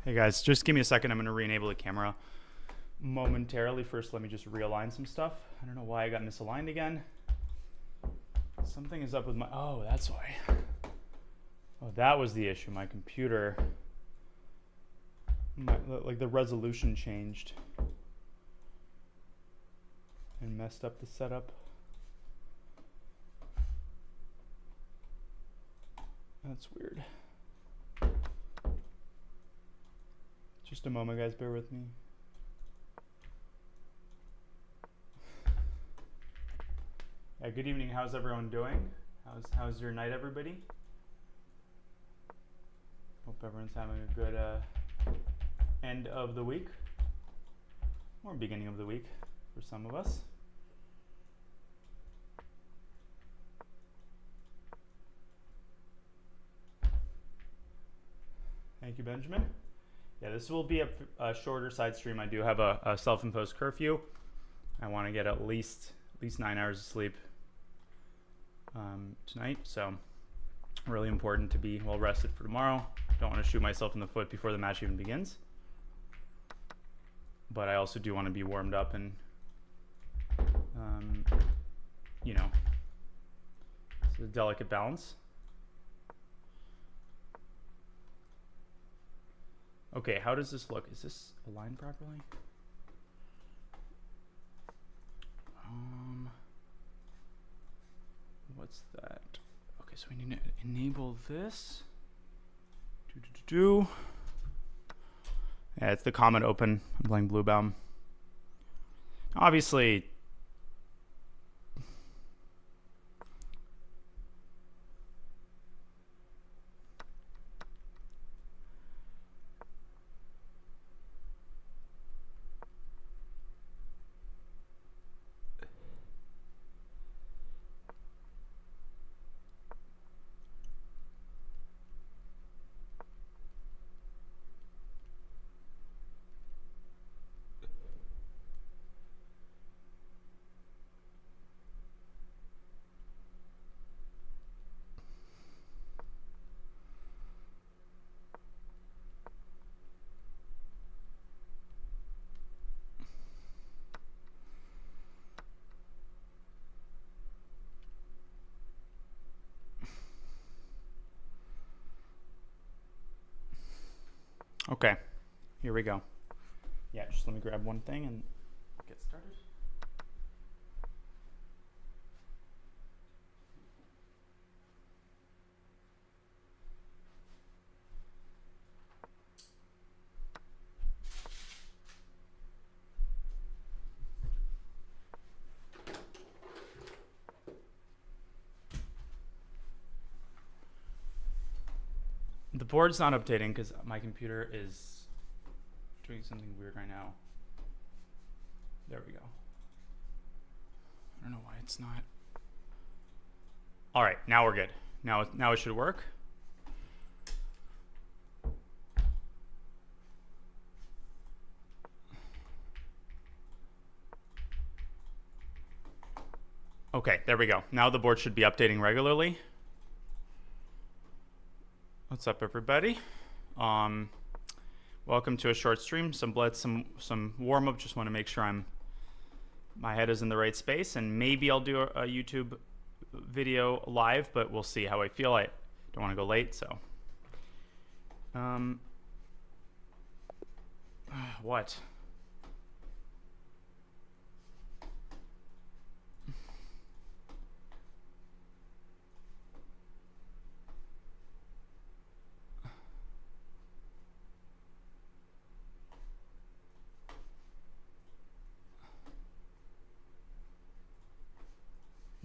Hey guys, just give me a second. I'm going to re-enable the camera momentarily. First, let me just realign some stuff. I don't know why I got misaligned again. Something is up with my... Oh, that's why. Oh, that was the issue. My computer... like the resolution changed. And messed up the setup. That's weird. Just a moment, guys. Bear with me. Yeah, good evening. How's everyone doing? How's your night, everybody? Hope everyone's having a good end of the week. Or beginning of the week for some of us. Thank you, Benjamin. Yeah, this will be a shorter side stream. I do have a self-imposed curfew. I want to get at least 9 hours of sleep tonight, so really important to be well rested for tomorrow. Don't want to shoot myself in the foot before the match even begins. But I also do want to be warmed up and, you know, it's a delicate balance. Okay, how does this look? Is this aligned properly? What's that? Okay, so we need to enable this. Yeah, it's the comment open. I'm playing Bluebaum. Obviously, okay, here we go. Yeah, just let me grab one thing and get started. The board's not updating because my computer is doing something weird right now. There we go. I don't know why it's not. All right, now we're good. Now it should work. Okay, there we go. Now the board should be updating regularly. What's up, everybody? Welcome to a short stream. Some blitz, some warm up. Just want to make sure my head is in the right space, and maybe I'll do a YouTube video live, but we'll see how I feel. I don't want to go late, so. What?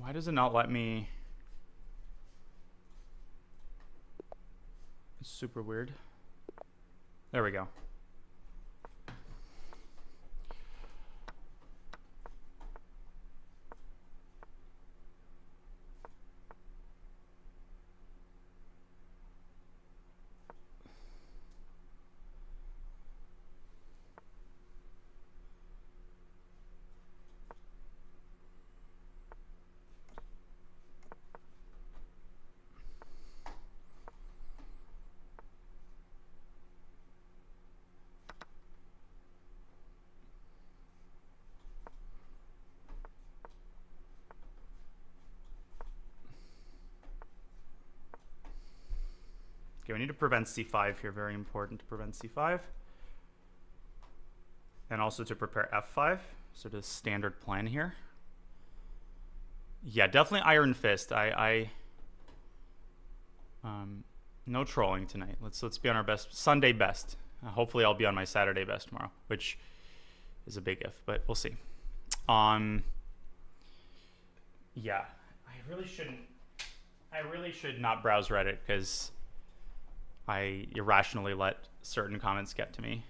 Why does it not let me? It's super weird. There we go. Okay, we need to prevent c5 here. Very important to prevent c5. And also to prepare f5. So the standard plan here. Yeah, definitely Iron Fist. No trolling tonight. Let's be on our best Sunday best. Hopefully I'll be on my Saturday best tomorrow, which is a big if, but we'll see. Yeah, I really should not browse Reddit because I irrationally let certain comments get to me.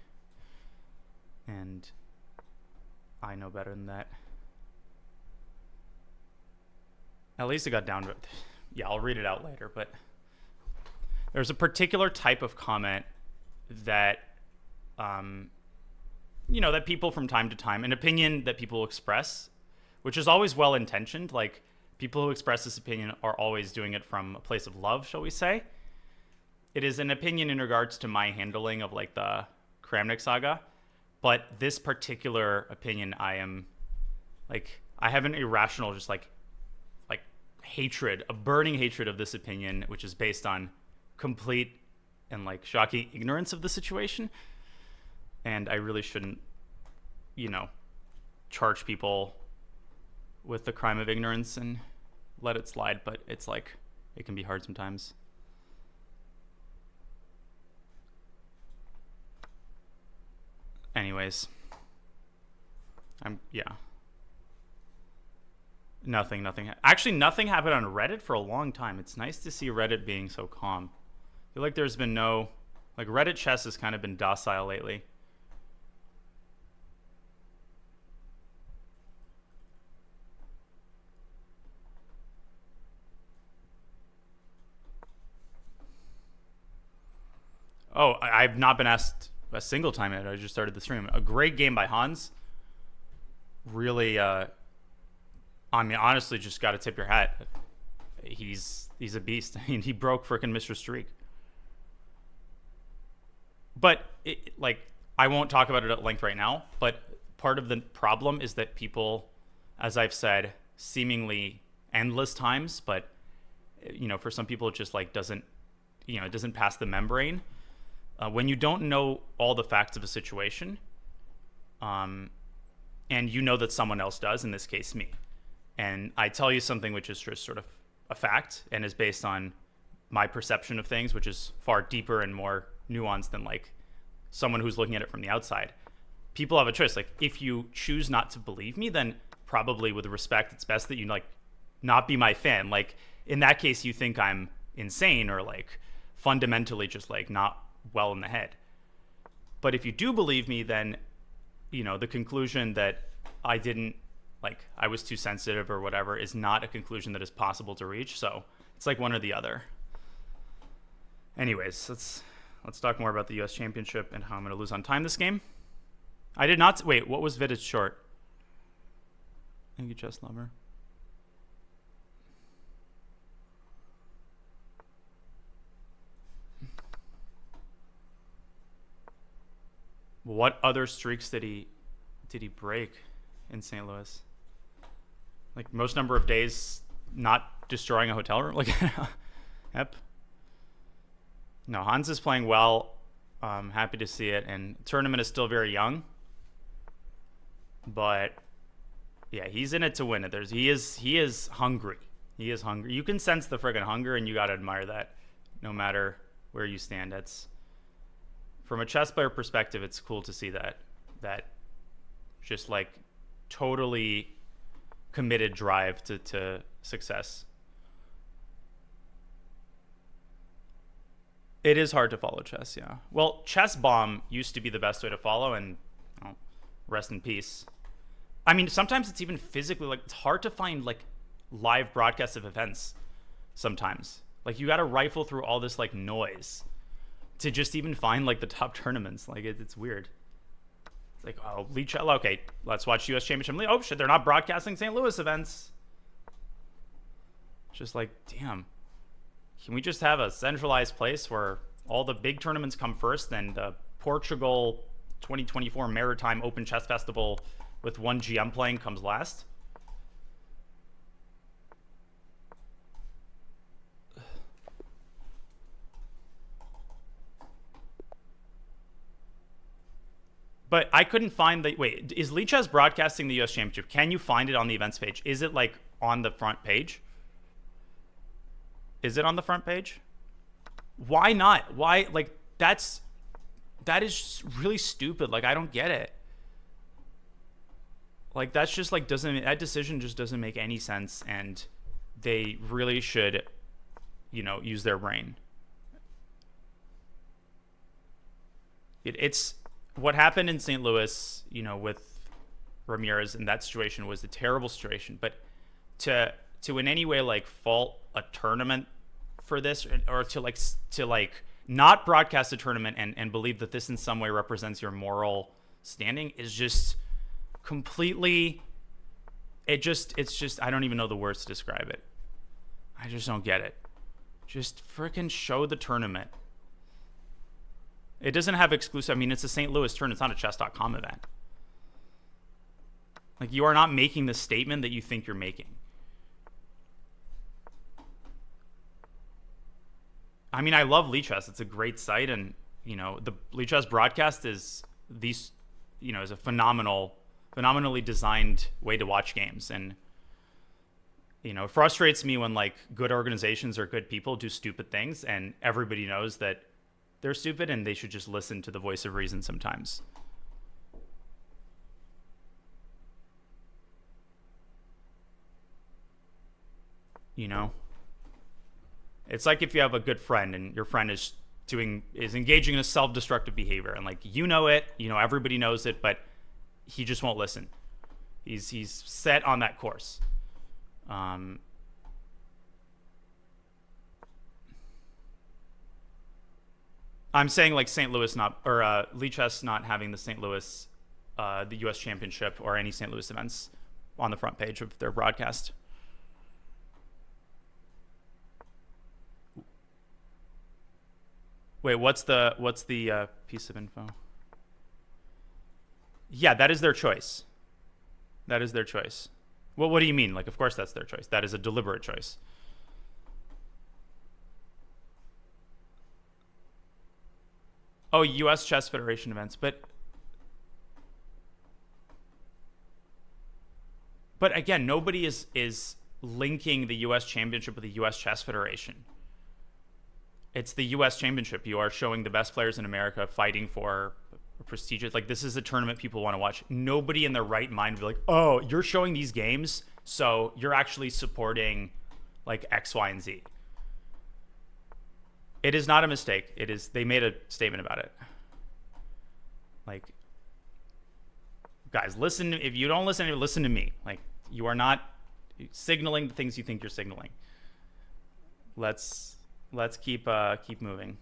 And I know better than that. At least it got down to it. Yeah, I'll read it out later, but there's a particular type of comment that, that people from time to time, an opinion that people express, which is always well-intentioned. Like, people who express this opinion are always doing it from a place of love, shall we say. It is an opinion in regards to my handling of, like, the Kramnik saga. But this particular opinion, I have an irrational, just like hatred, a burning hatred of this opinion, which is based on complete and like shocking ignorance of the situation. And I really shouldn't, charge people with the crime of ignorance and let it slide. But it's like, it can be hard sometimes. Anyways, Nothing. Actually, nothing happened on Reddit for a long time. It's nice to see Reddit being so calm. I feel like there's been Reddit chess has kind of been docile lately. Oh, I've not been asked a single time yet. I just started the stream. A great game by Hans. Really, honestly, just got to tip your hat. He's a beast. I mean, he broke frickin' Mr. Streak. But, I won't talk about it at length right now, but part of the problem is that people, as I've said, seemingly endless times, but, for some people it just, doesn't pass the membrane. When you don't know all the facts of a situation, and you know that someone else does, in this case, me, and I tell you something which is just sort of a fact and is based on my perception of things, which is far deeper and more nuanced than someone who's looking at it from the outside. People have a choice. If you choose not to believe me, then probably with respect, it's best that you not be my fan. In that case, you think I'm insane or fundamentally just not well in the head. But if you do believe me, then the conclusion that I was too sensitive or whatever is not a conclusion that is possible to reach. So it's one or the other. Anyways, let's talk more about the US Championship and how I'm going to lose on time this game. I did not wait. What was Vidit's short? Thank you, chess lover. What other streaks did he break in St. Louis? Most number of days not destroying a hotel room? Yep. No, Hans is playing well. I'm happy to see it. And the tournament is still very young. But yeah, he's in it to win it. He is hungry. He is hungry. You can sense the friggin' hunger, and you gotta admire that no matter where you stand. That's, from a chess player perspective, it's cool to see that just totally committed drive to success. It is hard to follow chess, yeah. Well, Chess Bomb used to be the best way to follow, and rest in peace. I mean, sometimes it's even physically it's hard to find live broadcasts of events. Sometimes you got to rifle through all this noise to just even find the top tournaments. It's weird. It's Lee Chello. Okay, let's watch US Championship. Oh shit, they're not broadcasting St. Louis events. Just damn. Can we just have a centralized place where all the big tournaments come first, then the Portugal 2024 Maritime Open Chess Festival with one GM playing comes last? But I couldn't find the... Wait, is Lichess broadcasting the US Championship? Can you find it on the events page? Is it, like, on the front page? Is it on the front page? Why not? Why, like, that is really stupid. Like, I don't get it. Like, that's just, like, that decision just doesn't make any sense, and they really should, you know, use their brain. It's what happened in St. Louis, you know, with Ramirez in that situation was a terrible situation. But to in any way like fault a tournament for this, or to not broadcast a tournament and believe that this in some way represents your moral standing is just completely. It's just I don't even know the words to describe it. I just don't get it. Just freaking show the tournament. It doesn't have exclusive. I mean, it's a St. Louis tournament. It's not a chess.com event. Like, you are not making the statement that you think you're making. I mean, I love Lichess. It's a great site, and you know, the Lichess broadcast is is a phenomenally designed way to watch games, and you know, it frustrates me when like good organizations or good people do stupid things, and everybody knows that they're stupid and they should just listen to the voice of reason sometimes. You know? It's like if you have a good friend and your friend is engaging in a self-destructive behavior, and like, you know it, you know, everybody knows it, but he just won't listen. He's set on that course. I'm saying like St. Louis Lichess not having the St. Louis, the U.S. Championship or any St. Louis events on the front page of their broadcast. Wait, what's the piece of info? Yeah, that is their choice. That is their choice. Well, what do you mean? Like, of course that's their choice. That is a deliberate choice. Oh, U.S. Chess Federation events, but again, nobody is linking the U.S. Championship with the U.S. Chess Federation. It's the U.S. Championship. You are showing the best players in America fighting for a prestigious. Like, this is a tournament people want to watch. Nobody in their right mind would be like, oh, you're showing these games, so you're actually supporting like X, Y, and Z. It is not a mistake. It is. They made a statement about it. Like, guys, listen. If you don't listen to me. Like, you are not signaling the things you think you're signaling. Let's keep moving.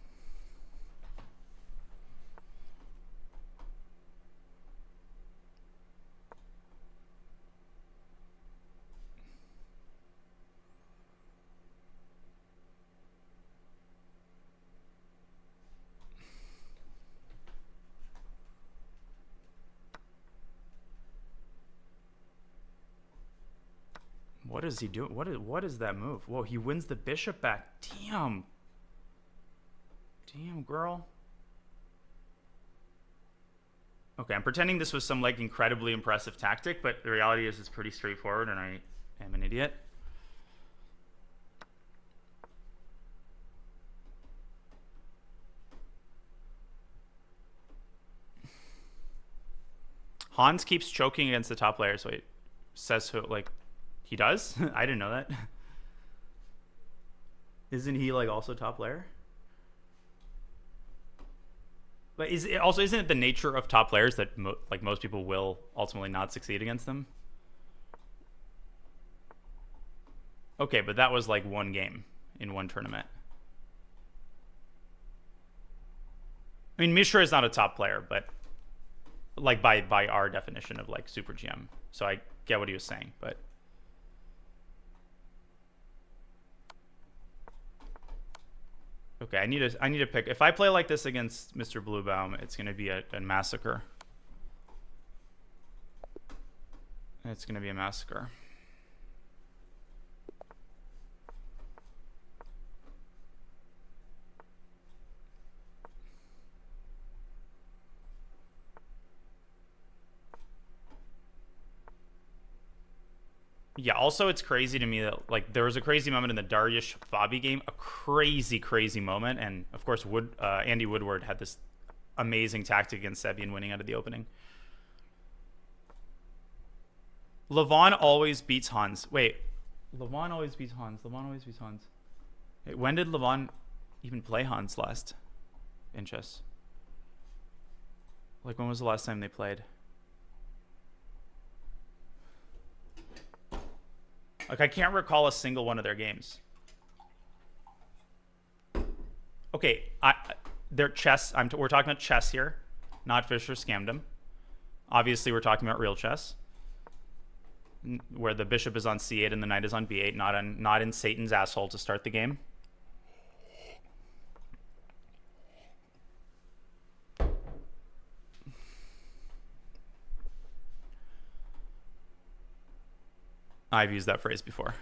What is he doing? What is that move? Whoa, he wins the bishop back. Damn. Damn, girl. Okay, I'm pretending this was some like incredibly impressive tactic, but the reality is it's pretty straightforward, and I am an idiot. Hans keeps choking against the top players. Wait, says who? Like, he does? I didn't know that. Isn't he like also top player? But isn't it the nature of top players that like most people will ultimately not succeed against them? Okay, but that was like one game in one tournament. I mean, Mishra is not a top player, but like by our definition of like super GM. So I get what he was saying, but okay, I need to pick. If I play like this against Mr. Bluebaum, it's gonna be a massacre. It's gonna be a massacre. Yeah, also it's crazy to me that like there was a crazy moment in the Dariush Fabi game, a crazy moment, and of course Andy Woodward had this amazing tactic against Sebian winning out of the opening. Levon always beats Hans. Wait, Levon always beats Hans. Wait, when did Levon even play Hans last in chess? Like, when was the last time they played? Like, I can't recall a single one of their games. Okay, their chess. We're talking about chess here, not Fischer scammed him. Obviously, we're talking about real chess, where the bishop is on c8 and the knight is on b8, not in Satan's asshole to start the game. I've used that phrase before.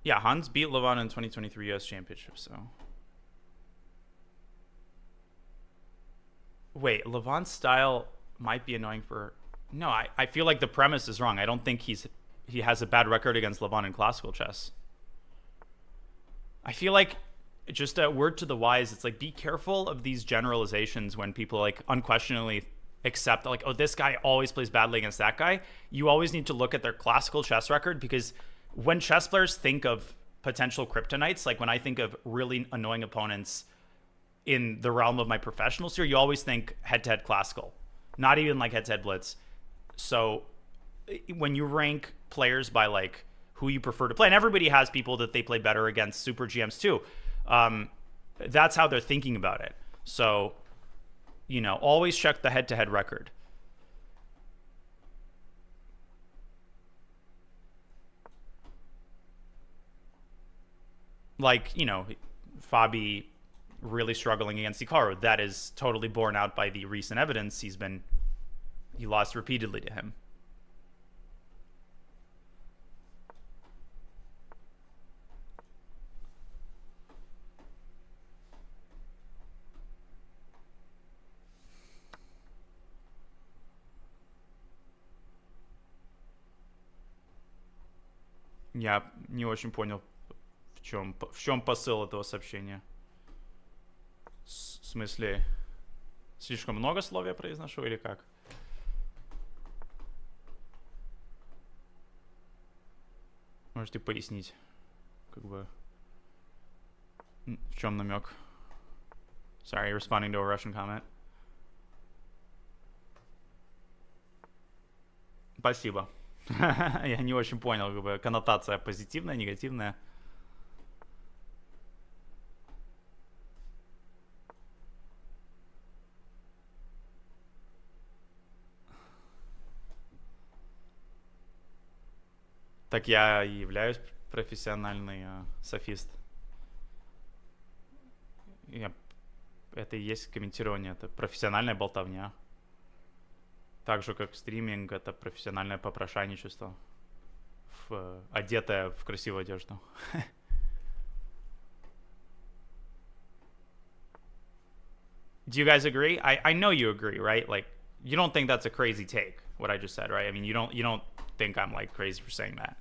Yeah, Hans beat Levon in 2023 US Championship, so. Wait, Levon's style might be annoying for... No, I feel like the premise is wrong. I don't think he has a bad record against Levon in classical chess. I feel like, just a word to the wise, it's like, be careful of these generalizations when people like unquestionably accept like, oh, this guy always plays badly against that guy. You always need to look at their classical chess record, because when chess players think of potential kryptonites, like when I think of really annoying opponents in the realm of my professional sphere, you always think head-to-head classical, not even like head-to-head blitz. So when you rank players by like who you prefer to play, and everybody has people that they play better against super GMs too, that's how they're thinking about it. So, you know, always check the head-to-head record. Like, you know, Fabi really struggling against Hikaru. That is totally borne out by the recent evidence. He lost repeatedly to him. Я не очень понял, в чем посыл этого сообщения. В смысле, слишком много слов я произношу или как? Можете пояснить, как бы, в чем намек? Sorry, responding to a Russian comment. Спасибо. Я не очень понял, как бы, коннотация позитивная, негативная. Так я являюсь профессиональный софист. Это и есть комментирование, это профессиональная болтовня. Так же, как стриминг, это профессиональное попрошайничество, одетое в красивую одежду. Do you guys agree? I know you agree, right? Like, you don't think that's a crazy take, what I just said, right? I mean, you don't think I'm like crazy for saying that.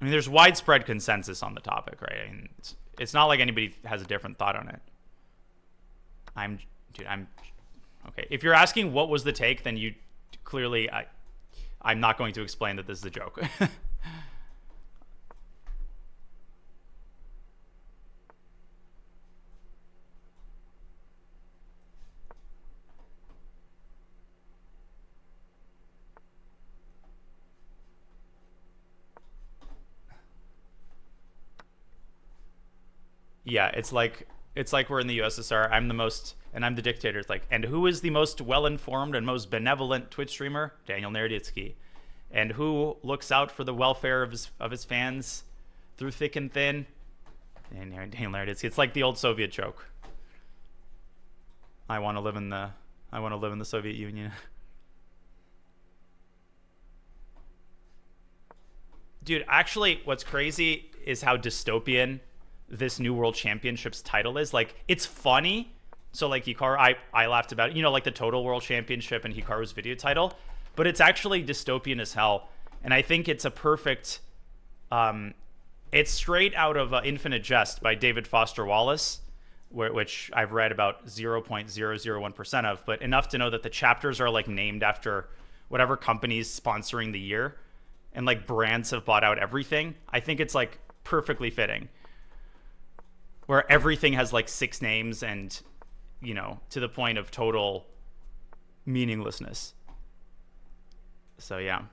I mean, there's widespread consensus on the topic, right? I mean, it's not like anybody has a different thought on it. I'm okay. If you're asking what was the take, then you clearly, I'm not going to explain that this is a joke. Yeah, it's like we're in the USSR. I'm the most, and I'm the dictator. It's like, and who is the most well-informed and most benevolent Twitch streamer? Daniel Naroditsky. And who looks out for the welfare of his fans through thick and thin? And Daniel Naroditsky. It's like the old Soviet joke. I want to live in the Soviet Union. Dude, actually, what's crazy is how dystopian this new world championships title is. Like, it's funny. So like Hikaru, I laughed about it, you know, like the total world championship and Hikaru's video title, but it's actually dystopian as hell. And I think it's a perfect, it's straight out of Infinite Jest by David Foster Wallace, which I've read about 0.001% of, but enough to know that the chapters are like named after whatever company's sponsoring the year, and like brands have bought out everything. I think it's like perfectly fitting, where everything has like 6 names and, you know, to the point of total meaninglessness. So yeah.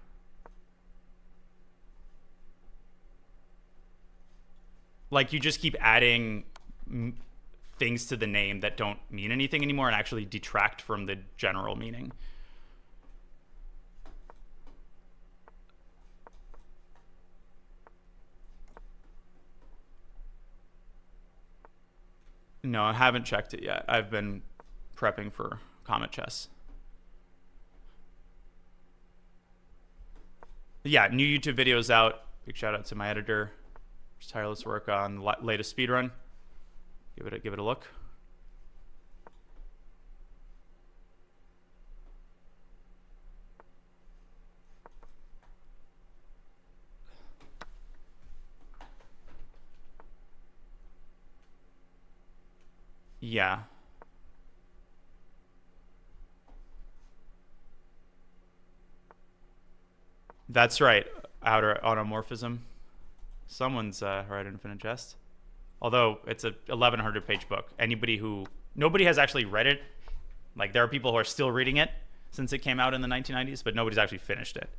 Like, you just keep adding things to the name that don't mean anything anymore and actually detract from the general meaning. No, I haven't checked it yet. I've been prepping for Comet Chess. Yeah, new YouTube videos out. Big shout out to my editor. Just tireless work on the latest speedrun. Give it a look. Yeah. That's right. Outer automorphism. Someone's right, Infinite Jest. Although it's a 1,100 page book. Nobody has actually read it. Like, there are people who are still reading it since it came out in the 1990s, but nobody's actually finished it.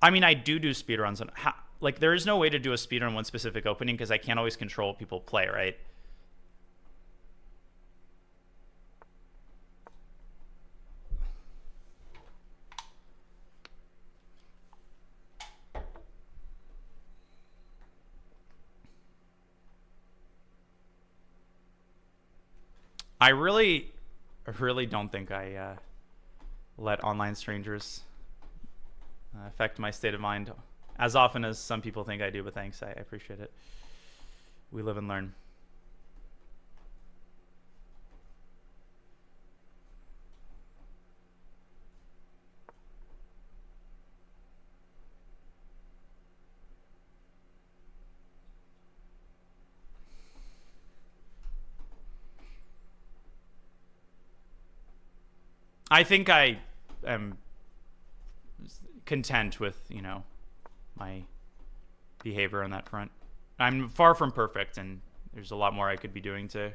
I mean, I do speedruns. Like, there is no way to do a speedrun one specific opening because I can't always control what people play, right? I really don't think I let online strangers affect my state of mind as often as some people think I do, but thanks. I appreciate it. We live and learn. I think I am content with, you know, my behavior on that front. I'm far from perfect, and there's a lot more I could be doing to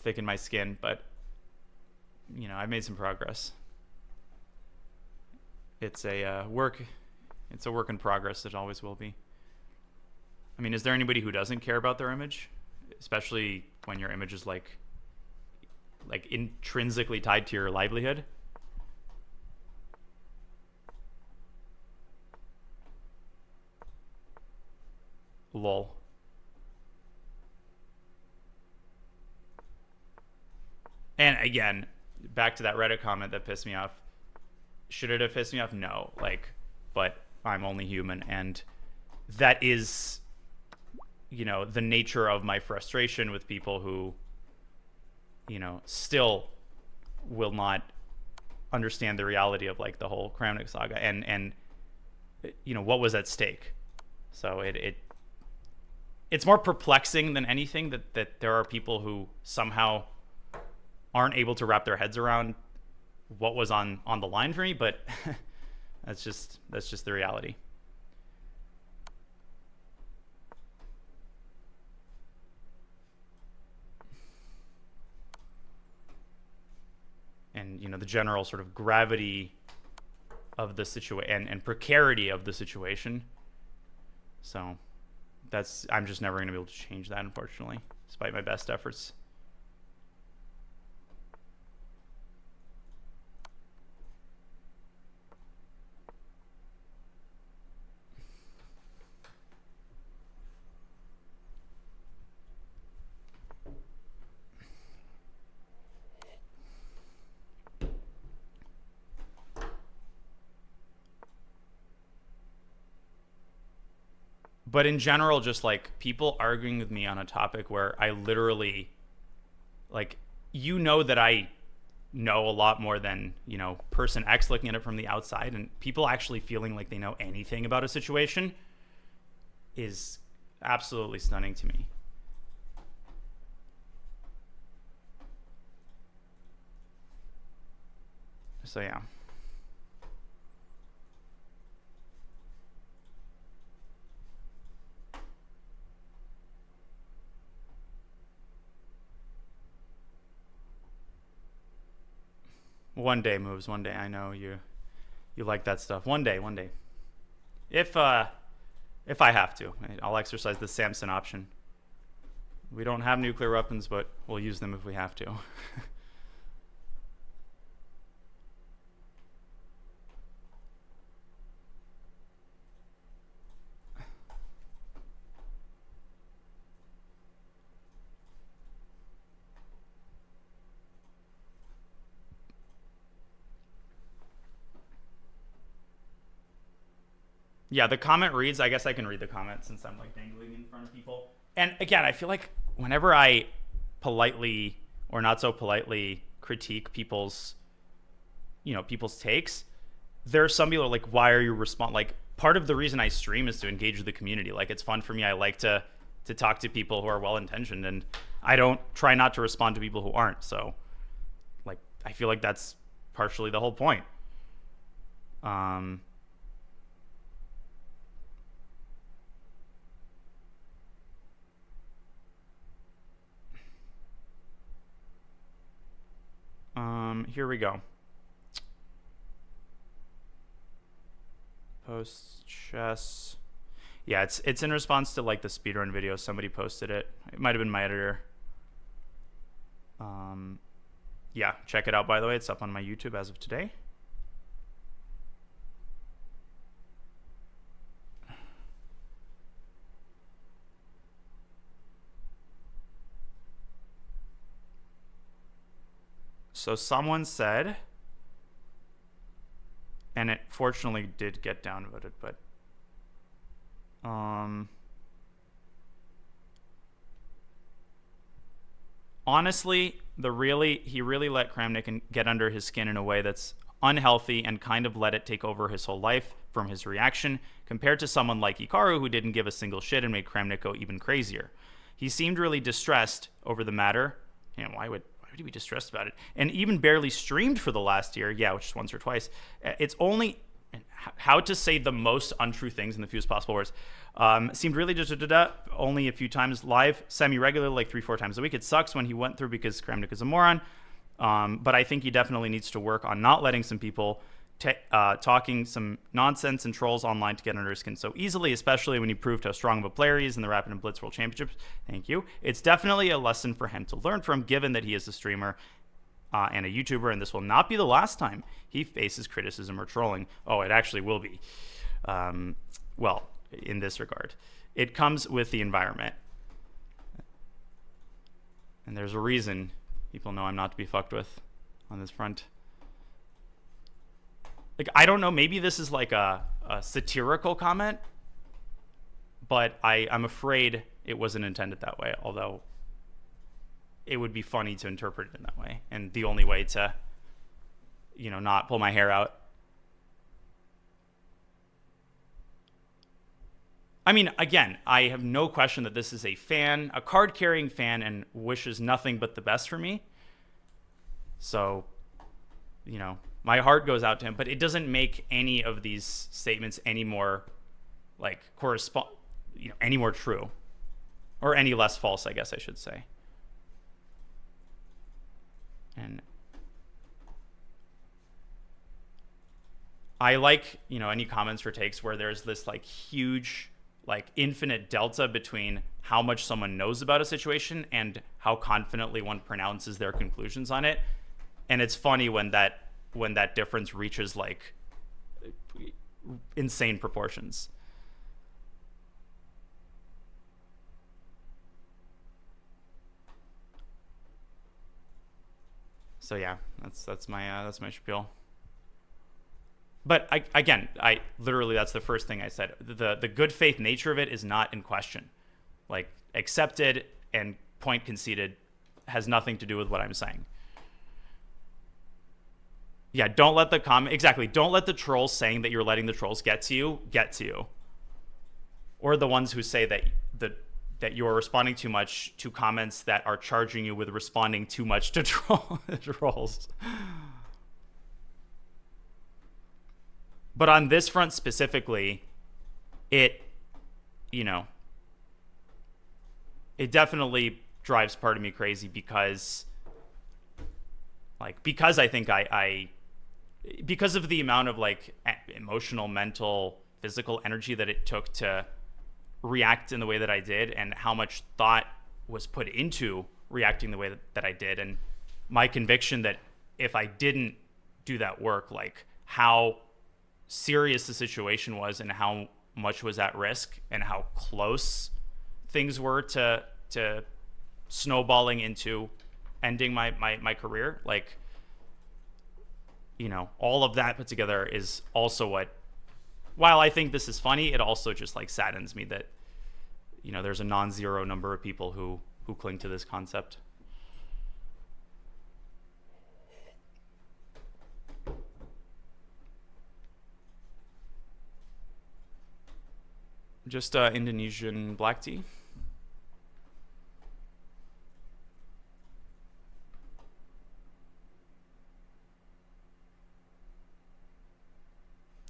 thicken my skin, but, you know, I've made some progress. It's a work in progress. It always will be. I mean, is there anybody who doesn't care about their image, especially when your image is like intrinsically tied to your livelihood? Lol. And again, back to that Reddit comment that pissed me off. Should it have pissed me off? No. Like, but I'm only human, and that is, you know, the nature of my frustration with people who, you know, still will not understand the reality of like the whole Kramnik saga and you know what was at stake. So it's more perplexing than anything that there are people who somehow aren't able to wrap their heads around what was on the line for me, but that's just the reality. And, you know, the general sort of gravity of the situation and precarity of the situation. So I'm just never going to be able to change that, unfortunately, despite my best efforts. But in general, just like people arguing with me on a topic where I literally, like, that I know a lot more than, person X looking at it from the outside, and people actually feeling like they know anything about a situation is absolutely stunning to me. So yeah. One day, moves. One day. I know you like that stuff. One day. If I have to, I'll exercise the Samson option. We don't have nuclear weapons, but we'll use them if we have to. Yeah, the comment reads, I guess I can read the comment since I'm like dangling in front of people. And again, I feel like whenever I politely or not so politely critique people's takes, there are some people who are like, why are you like, part of the reason I stream is to engage with the community. Like, it's fun for me. I like to talk to people who are well-intentioned, and I don't try not to respond to people who aren't. So like, I feel like that's partially the whole point. Here we go. Post chess. Yeah, it's in response to like the speedrun video. Somebody posted it. It might have been my editor. Yeah, check it out, by the way. It's up on my YouTube as of today. So someone said, and it fortunately did get downvoted, but honestly, he really let Kramnik get under his skin in a way that's unhealthy and kind of let it take over his whole life from his reaction, compared to someone like Hikaru, who didn't give a single shit and made Kramnik go even crazier. He seemed really distressed over the matter. Why would he be distressed about it? And even barely streamed for the last year. Yeah, which is once or twice. It's only how to say the most untrue things in the fewest possible words. Seemed really only a few times live, semi-regular, like 3-4 times a week. It sucks when he went through because Kramnik is a moron. But I think he definitely needs to work on not letting some people talking some nonsense and trolls online to get under his skin so easily, especially when he proved how strong of a player he is in the Rapid and Blitz World Championships. Thank you. It's definitely a lesson for him to learn from, given that he is a streamer and a YouTuber, and this will not be the last time he faces criticism or trolling. Oh, it actually will be. Well, in this regard. It comes with the environment. And there's a reason people know I'm not to be fucked with on this front. Like, I don't know, maybe this is like a satirical comment, but I'm afraid it wasn't intended that way, although it would be funny to interpret it in that way. And the only way to, not pull my hair out. I mean, again, I have no question that this is a card-carrying fan, and wishes nothing but the best for me. So, my heart goes out to him, but it doesn't make any of these statements any more any more true, or any less false, I guess I should say. And I like, any comments or takes where there's this huge, infinite delta between how much someone knows about a situation and how confidently one pronounces their conclusions on it. And it's funny when that difference reaches insane proportions. So yeah, that's my spiel. But again, I literally, that's the first thing I said. The good faith nature of it is not in question. Like, accepted and point conceded has nothing to do with what I'm saying. Yeah, don't let the comment, exactly, don't let the trolls saying that you're letting the trolls get to you. Or the ones who say that you're responding too much to comments that are charging you with responding too much to trolls. But on this front specifically, it definitely drives part of me crazy because I think because of the amount of like emotional, mental, physical energy that it took to react in the way that I did, and how much thought was put into reacting the way that I did, and my conviction that if I didn't do that work, like how serious the situation was and how much was at risk and how close things were to snowballing into ending my career, like, all of that put together is also what, while I think this is funny, it also just like saddens me that there's a non-zero number of people who cling to this concept. Just Indonesian black tea.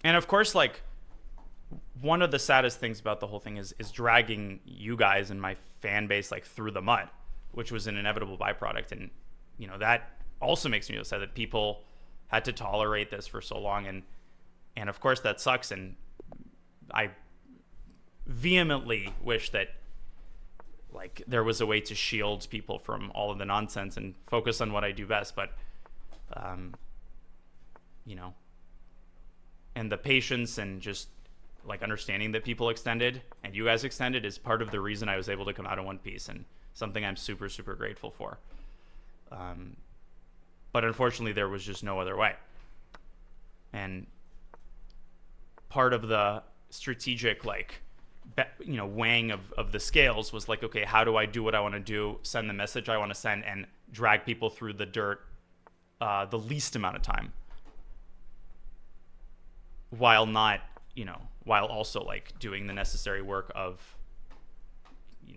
And of course, like, one of the saddest things about the whole thing is dragging you guys and my fan base like through the mud, which was an inevitable byproduct. And that also makes me upset that people had to tolerate this for so long, and of course that sucks. And I vehemently wish that like there was a way to shield people from all of the nonsense and focus on what I do best. But and the patience and just like understanding that people extended and you guys extended is part of the reason I was able to come out in one piece, and something I'm super, super grateful for. But unfortunately there was just no other way. And part of the strategic, like, weighing of the scales was like, okay, how do I do what I want to do, send the message I want to send, and drag people through the dirt the least amount of time, while not, while also like doing the necessary work of,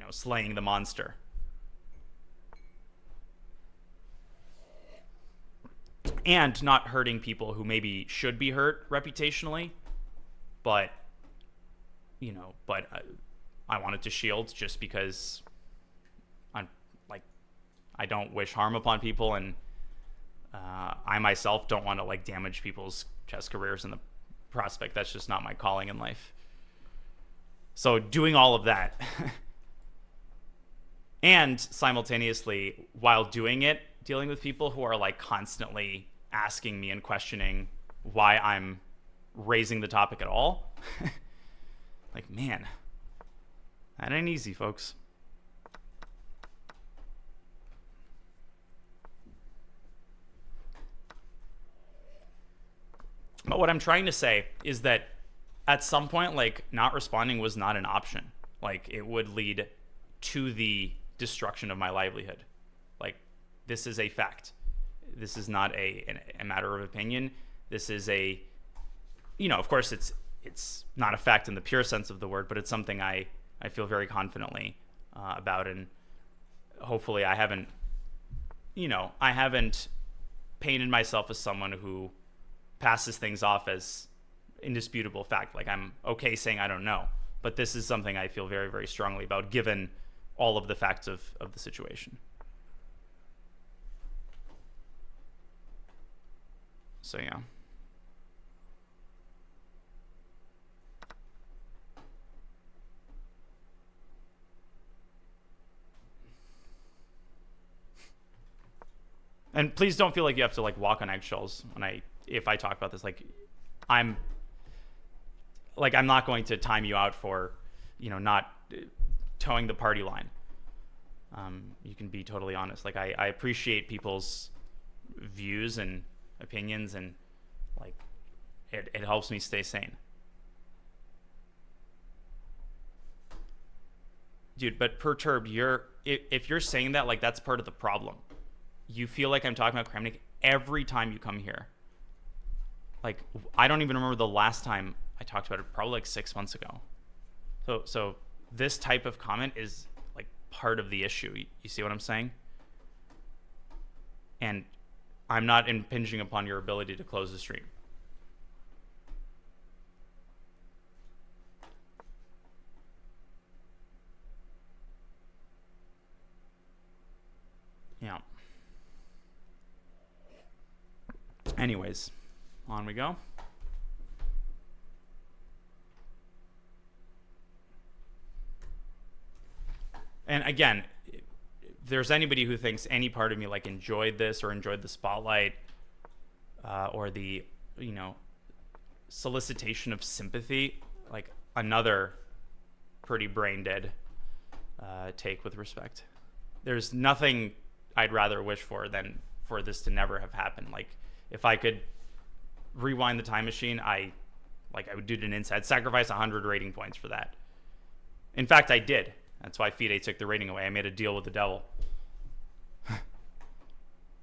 slaying the monster. And not hurting people who maybe should be hurt reputationally, but I wanted to shield just because I don't wish harm upon people, and I myself don't want to like damage people's chess careers in the prospect. That's just not my calling in life. So doing all of that and simultaneously, while doing it, dealing with people who are like constantly asking me and questioning why I'm raising the topic at all. Like, man, that ain't easy, folks. But what I'm trying to say is that at some point, like, not responding was not an option. Like, it would lead to the destruction of my livelihood. Like, this is a fact. This is not a matter of opinion. This is a, of course it's not a fact in the pure sense of the word, but it's something I feel very confidently about. And hopefully I haven't painted myself as someone who passes things off as indisputable fact. Like, I'm okay saying I don't know, but this is something I feel very, very strongly about, given all of the facts of the situation. So yeah. And please don't feel like you have to like walk on eggshells if I talk about this. Like, I'm not going to time you out for, not towing the party line. You can be totally honest. Like, I appreciate people's views and opinions, and like, it helps me stay sane. Dude, but perturb, if you're saying that, like, that's part of the problem. You feel like I'm talking about Kramnik every time you come here. Like, I don't even remember the last time I talked about it, probably like 6 months ago. So this type of comment is like part of the issue. You see what I'm saying? And I'm not impinging upon your ability to close the stream. Yeah. Anyways, on we go. And again, if there's anybody who thinks any part of me like enjoyed this or enjoyed the spotlight or the, you know, solicitation of sympathy, like another pretty brain dead take with respect. There's nothing I'd rather wish for than for this to never have happened. Like, if I could rewind the time machine, I would do it an inside, sacrifice 100 rating points for that. In fact, I did. That's why FIDE took the rating away. I made a deal with the devil.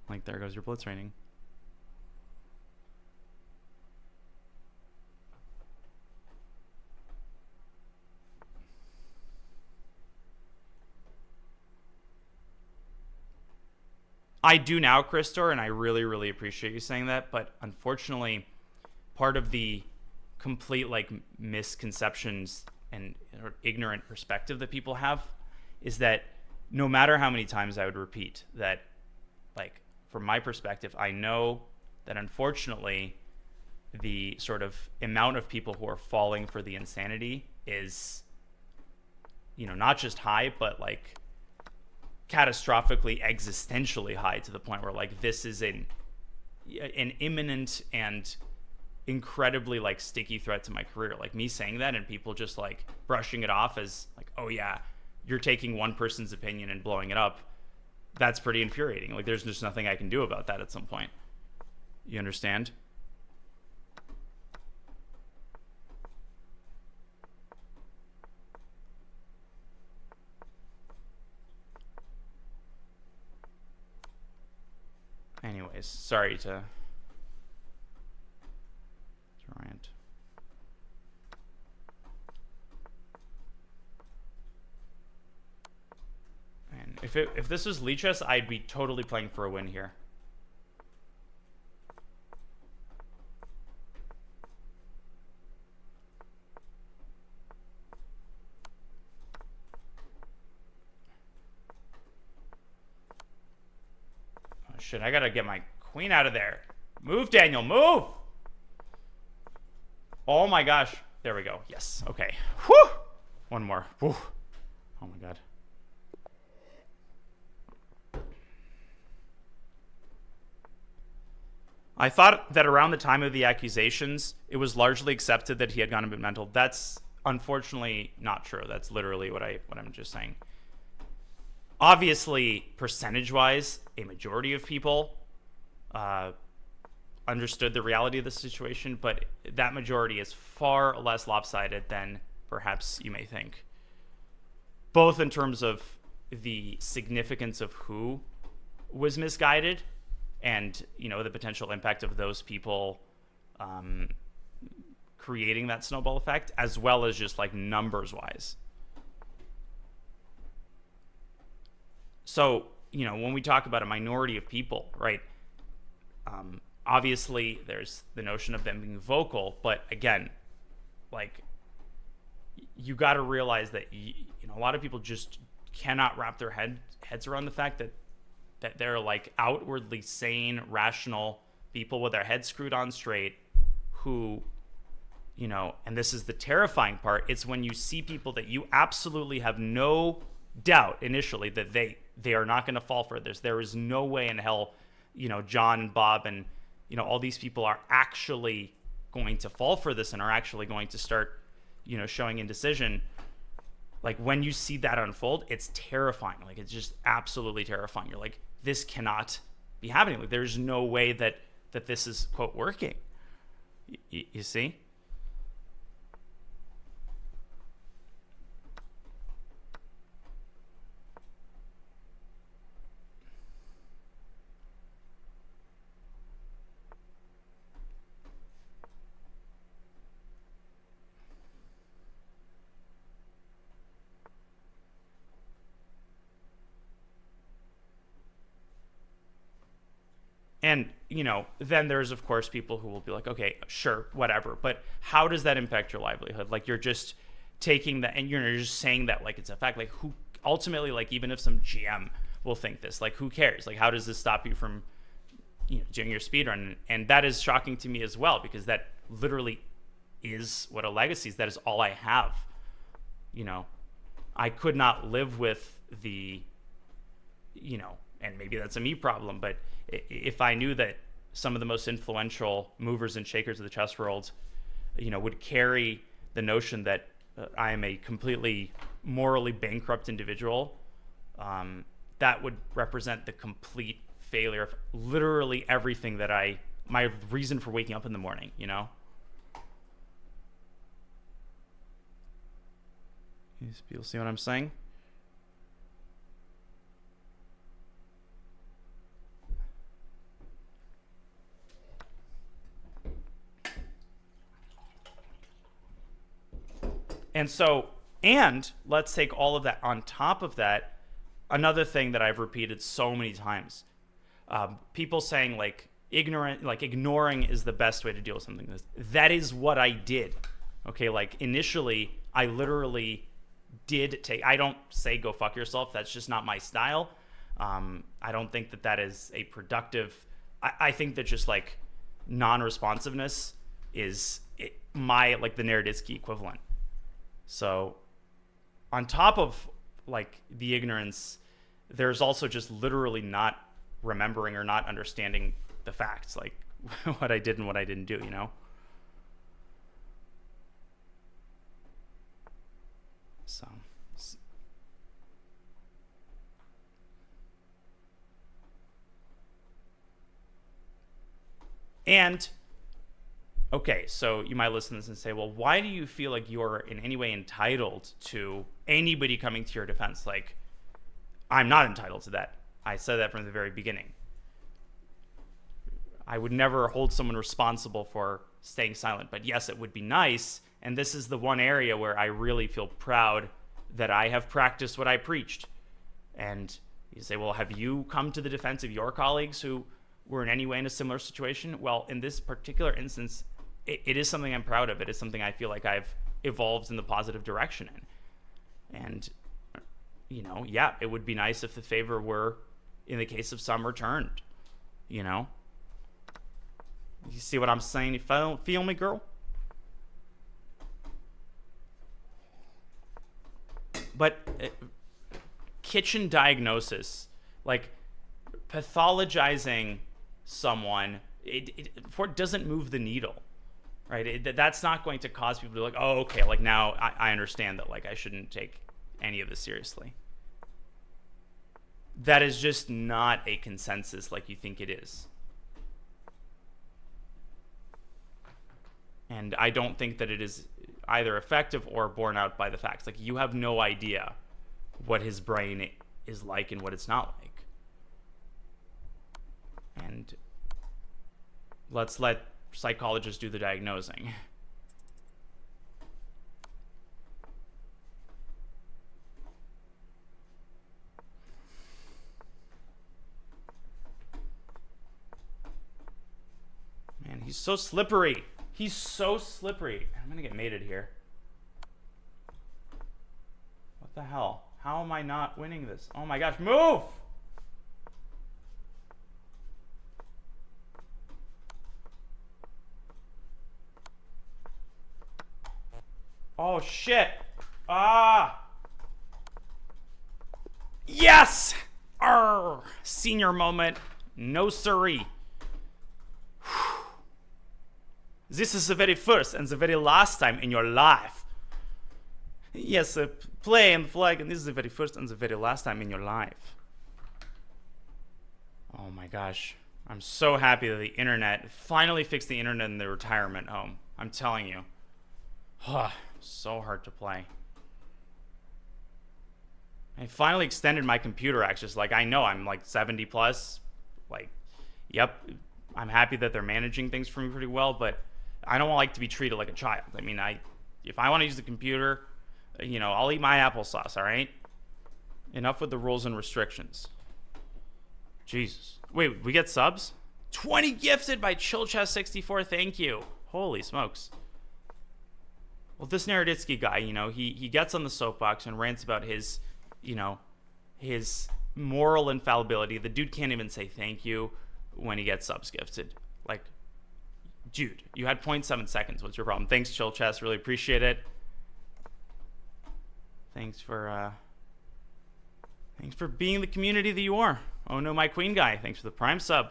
Like, there goes your Blitz rating. I do now, Christor, and I really, really appreciate you saying that. But unfortunately, part of the complete like misconceptions and ignorant perspective that people have is that no matter how many times I would repeat that, like, from my perspective, I know that unfortunately the sort of amount of people who are falling for the insanity is, you know, not just high, but like catastrophically existentially high, to the point where like this is an imminent and incredibly like sticky threat to my career. Like, me saying that and people just like brushing it off as like, oh yeah, you're taking one person's opinion and blowing it up, that's pretty infuriating. Like, there's just nothing I can do about that at some point. You understand? Anyways, sorry to rant. And if this was Lichess, I'd be totally playing for a win here. Oh shit, I gotta get my queen out of there. Move, Daniel, move! Oh my gosh. There we go. Yes. Okay. Whew! One more. Whew. Oh my god. I thought that around the time of the accusations, it was largely accepted that he had gone a bit mental. That's unfortunately not true. That's literally what I'm just saying. Obviously, percentage-wise, a majority of people understood the reality of the situation, but that majority is far less lopsided than perhaps you may think. Both in terms of the significance of who was misguided and, you know, the potential impact of those people creating that snowball effect, as well as just like numbers wise. So, you know, when we talk about a minority of people, right, obviously there's the notion of them being vocal, but again, like, you got to realize that you know, a lot of people just cannot wrap their heads around the fact that they're like outwardly sane, rational people with their heads screwed on straight, who, you know, and this is the terrifying part, it's when you see people that you absolutely have no doubt initially that they are not going to fall for this. There is no way in hell, you know, John and Bob and, you know, all these people are actually going to fall for this and are actually going to start, you know, showing indecision. Like, when you see that unfold, it's terrifying. Like, it's just absolutely terrifying. You're like, this cannot be happening. Like, there's no way that this is, quote, working. You see? And, then there's, of course, people who will be like, okay, sure, whatever. But how does that impact your livelihood? Like, you're just taking that and you're just saying that like it's a fact. Like, who ultimately, like, even if some GM will think this, like, who cares? Like, how does this stop you from, doing your speed run? And that is shocking to me as well, because that literally is what a legacy is. That is all I have. I could not live with the, and maybe that's a me problem, but if I knew that some of the most influential movers and shakers of the chess world, would carry the notion that I am a completely morally bankrupt individual, that would represent the complete failure of literally everything that my reason for waking up in the morning, You'll see what I'm saying? And let's take all of that on top of that. Another thing that I've repeated so many times, people saying like ignoring is the best way to deal with something like this. That is what I did. Okay, like initially I literally did I don't say go fuck yourself. That's just not my style. I don't think that is a productive. I think that just like non-responsiveness is the Naroditsky equivalent. So on top of like the ignorance, there's also just literally not remembering or not understanding the facts, like what I did and what I didn't do, So. And okay, so you might listen to this and say, well, why do you feel like you're in any way entitled to anybody coming to your defense? Like, I'm not entitled to that. I said that from the very beginning. I would never hold someone responsible for staying silent. But yes, it would be nice. And this is the one area where I really feel proud that I have practiced what I preached. And you say, well, have you come to the defense of your colleagues who were in any way in a similar situation? Well, in this particular instance, it is something I'm proud of. It is something I feel like I've evolved in the positive direction in. And, yeah, it would be nice if the favor were, in the case of some, returned. You see what I'm saying? You feel me, girl? But kitchen diagnosis, like pathologizing someone, it doesn't move the needle. Right, that's not going to cause people to be like, oh, okay, like now I understand that like I shouldn't take any of this seriously. That is just not a consensus like you think it is. And I don't think that it is either effective or borne out by the facts. Like, you have no idea what his brain is like and what it's not like. And let's let psychologists do the diagnosing. Man, he's so slippery. He's so slippery. I'm gonna get mated here. What the hell? How am I not winning this? Oh my gosh, move! Oh shit! Ah! Yes! Arr! Senior moment. No siree. This is the very first and the very last time in your life. Yes, play and flag, and this is the very first and the very last time in your life. Oh my gosh. I'm so happy that the internet finally fixed the internet in the retirement home. I'm telling you. So hard to play. I finally extended my computer access. Like, I know I'm like 70 plus. Like, yep, I'm happy that they're managing things for me pretty well, but I don't like to be treated like a child. I mean, if I want to use the computer, you know, I'll eat my applesauce, all right? Enough with the rules and restrictions. Jesus. Wait, we get subs? 20 gifted by ChillChest64, thank you. Holy smokes. Well, this Naroditsky guy, you know, he gets on the soapbox and rants about his, you know, his moral infallibility. The dude can't even say thank you when he gets subs gifted. Like, dude, you had 0.7 seconds. What's your problem? Thanks, ChillChest. Really appreciate it. Thanks for being the community that you are. Oh no, my queen guy. Thanks for the prime sub.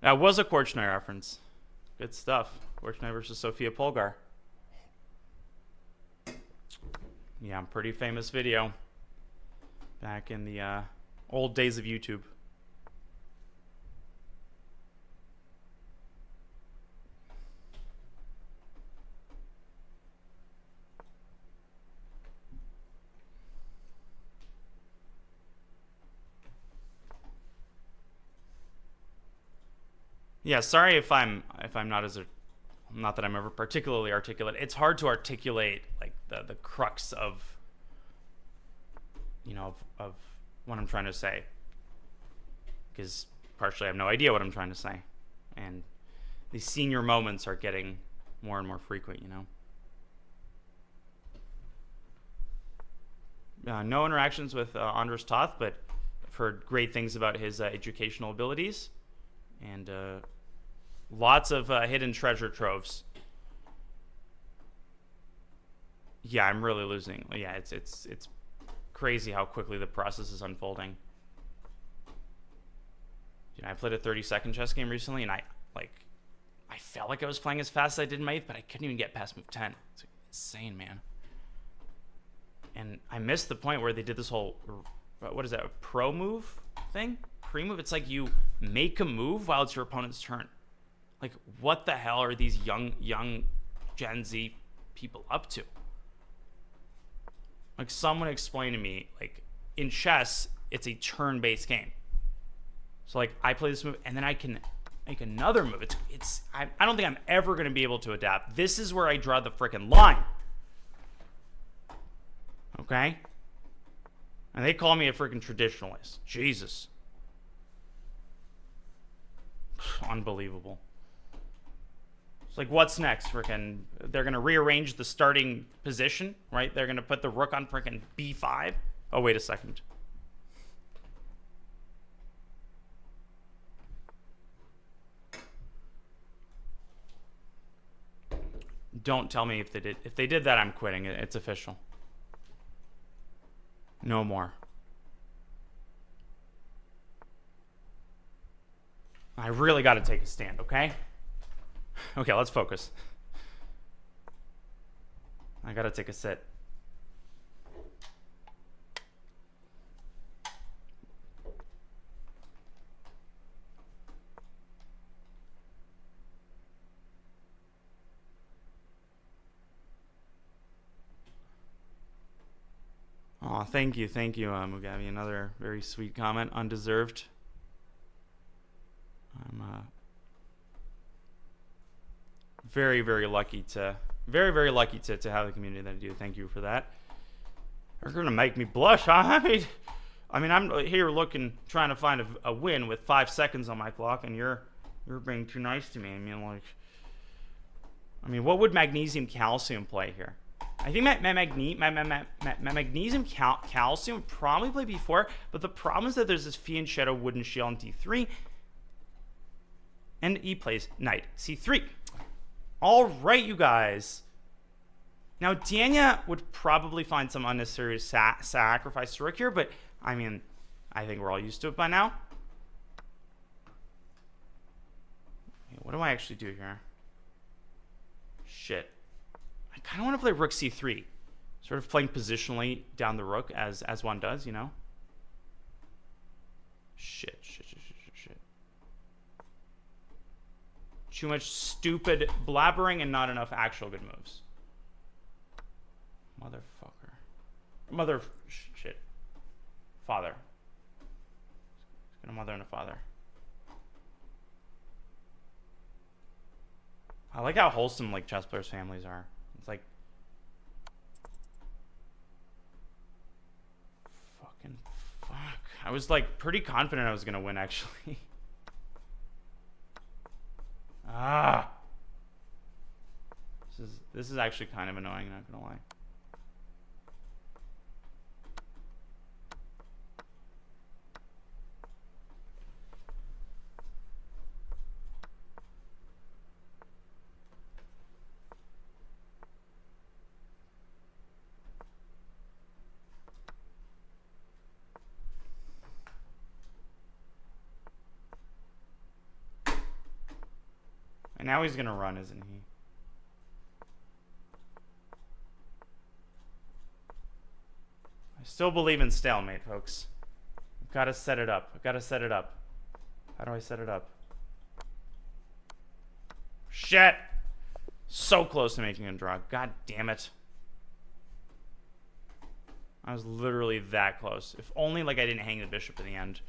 That was a Korchnoi reference. Good stuff. Korchnoi versus Sofia Polgar. Yeah, pretty famous video. Back in the old days of YouTube. Yeah, sorry if I'm not as not that I'm ever particularly articulate. It's hard to articulate like the crux of, you know, of what I'm trying to say, because partially I have no idea what I'm trying to say, and these senior moments are getting more and more frequent, you know. No interactions with Andras Toth, but I've heard great things about his educational abilities, and lots of hidden treasure troves. Yeah, I'm really losing. Yeah, it's crazy how quickly the process is unfolding. You know, I played a 30-second chess game recently, and I felt like I was playing as fast as I did in my 8th, but I couldn't even get past move 10. It's insane, man. And I missed the point where they did this whole, what is that, a pro move thing? Pre-move? It's like you make a move while it's your opponent's turn. Like, what the hell are these young Gen Z people up to? Like, someone explain to me, like, in chess, it's a turn-based game. So, like, I play this move, and then I can make another move. I don't think I'm ever going to be able to adapt. This is where I draw the frickin' line. Okay? And they call me a freaking traditionalist. Jesus. Unbelievable. It's like, what's next? Freaking, they're going to rearrange the starting position, right? They're going to put the rook on freaking b5. Oh, wait a second. Don't tell me if they did. If they did that, I'm quitting. It's official. No more. I really got to take a stand, okay? Okay, let's focus. I got to take a sit. Oh, thank you, Mugabe. Another very sweet comment, undeserved. I'm very, very lucky to have the community that I do. Thank you for that. You're gonna make me blush, huh? I mean, I'm here trying to find a win with 5 seconds on my clock, and you're being too nice to me. I mean, what would magnesium calcium play here? I think my magnesium calcium would probably play b4, but the problem is that there's this fianchetto wooden shield on d3, and he plays knight c3. All right, you guys. Now, Dania would probably find some unnecessary sacrifice to rook here, but, I mean, I think we're all used to it by now. What do I actually do here? Shit. I kind of want to play rook c3. Sort of playing positionally down the rook as one does, you know? Shit. Too much stupid blabbering and not enough actual good moves. Motherfucker. Shit. Father. He's got a mother and a father. I like how wholesome like chess players' families are. It's like fucking fuck. I was like pretty confident I was gonna win actually. Ah. This is actually kind of annoying, not gonna lie. And now he's gonna run, isn't he? I still believe in stalemate, folks. I've gotta set it up. I've gotta set it up. How do I set it up? Shit! So close to making a draw. God damn it. I was literally that close. If only like I didn't hang the bishop at the end.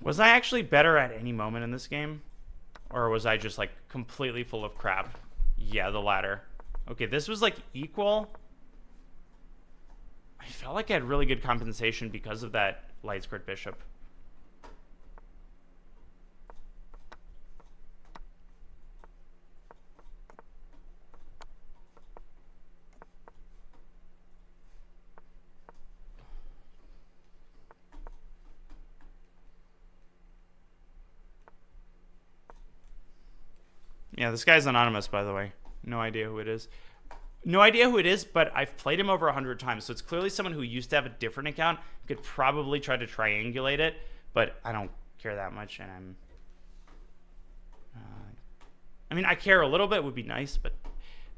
Was I actually better at any moment in this game? Or was I just like completely full of crap? Yeah, the latter. Okay, this was like equal. I felt like I had really good compensation because of that light skirt bishop. Yeah, this guy's anonymous, by the way. No idea who it is. No idea who it is, but I've played him over 100 times, so it's clearly someone who used to have a different account. Could probably try to triangulate it, but I don't care that much, and I'm... I mean, I care a little bit, would be nice,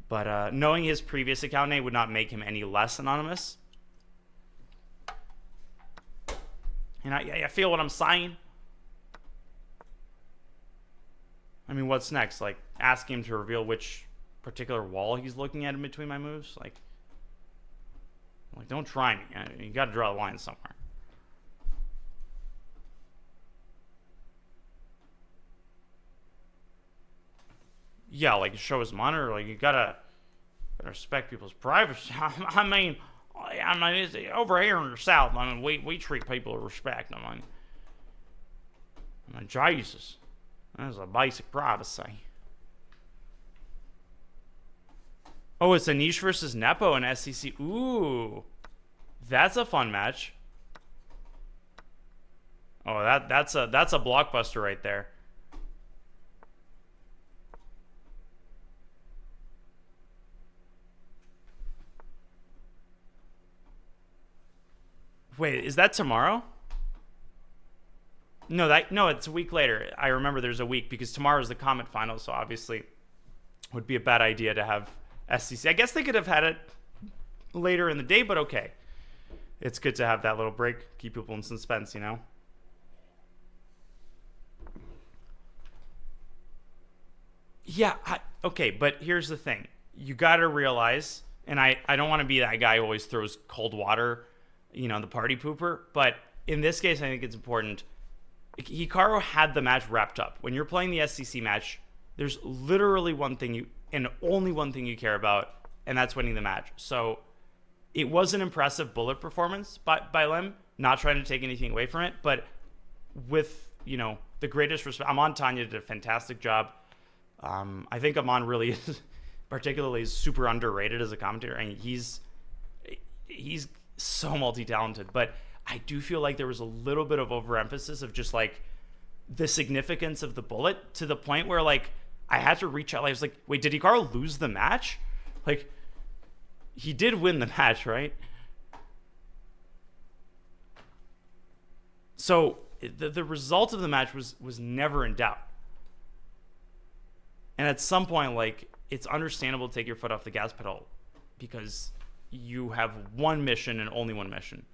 but knowing his previous account name would not make him any less anonymous. And I feel what I'm saying. I mean, what's next? Like, ask him to reveal which particular wall he's looking at in between my moves? Like don't try me. You gotta draw a line somewhere. Yeah, like, show his monitor. Like, you gotta respect people's privacy. I mean, it's over here in the South. I mean, we treat people with respect. I mean, Jesus. That's a basic privacy. Oh, it's Anish versus Nepo in SCC. Ooh. That's a fun match. Oh, that's a blockbuster right there. Wait, is that tomorrow? No, it's a week later. I remember there's a week because tomorrow's the Comet final, so obviously it would be a bad idea to have SCC. I guess they could have had it later in the day, but okay. It's good to have that little break, keep people in suspense, you know? Yeah, okay, but here's the thing. You gotta realize, and I don't want to be that guy who always throws cold water, you know, the party pooper, but in this case, I think it's important. Hikaru had the match wrapped up. When you're playing the SCC match, there's literally one thing and only one thing you care about, and that's winning the match. So it was an impressive bullet performance by Lem, not trying to take anything away from it, but with, you know, the greatest respect. Amon Tanya did a fantastic job. I think Amon really is, particularly, is super underrated as a commentator. I mean, he's so multi-talented, but I do feel like there was a little bit of overemphasis of just like the significance of the bullet to the point where like I had to reach out. I was like, wait, did Hikaru lose the match? Like, he did win the match, right? So the result of the match was never in doubt. And at some point, like, it's understandable to take your foot off the gas pedal because you have one mission and only one mission.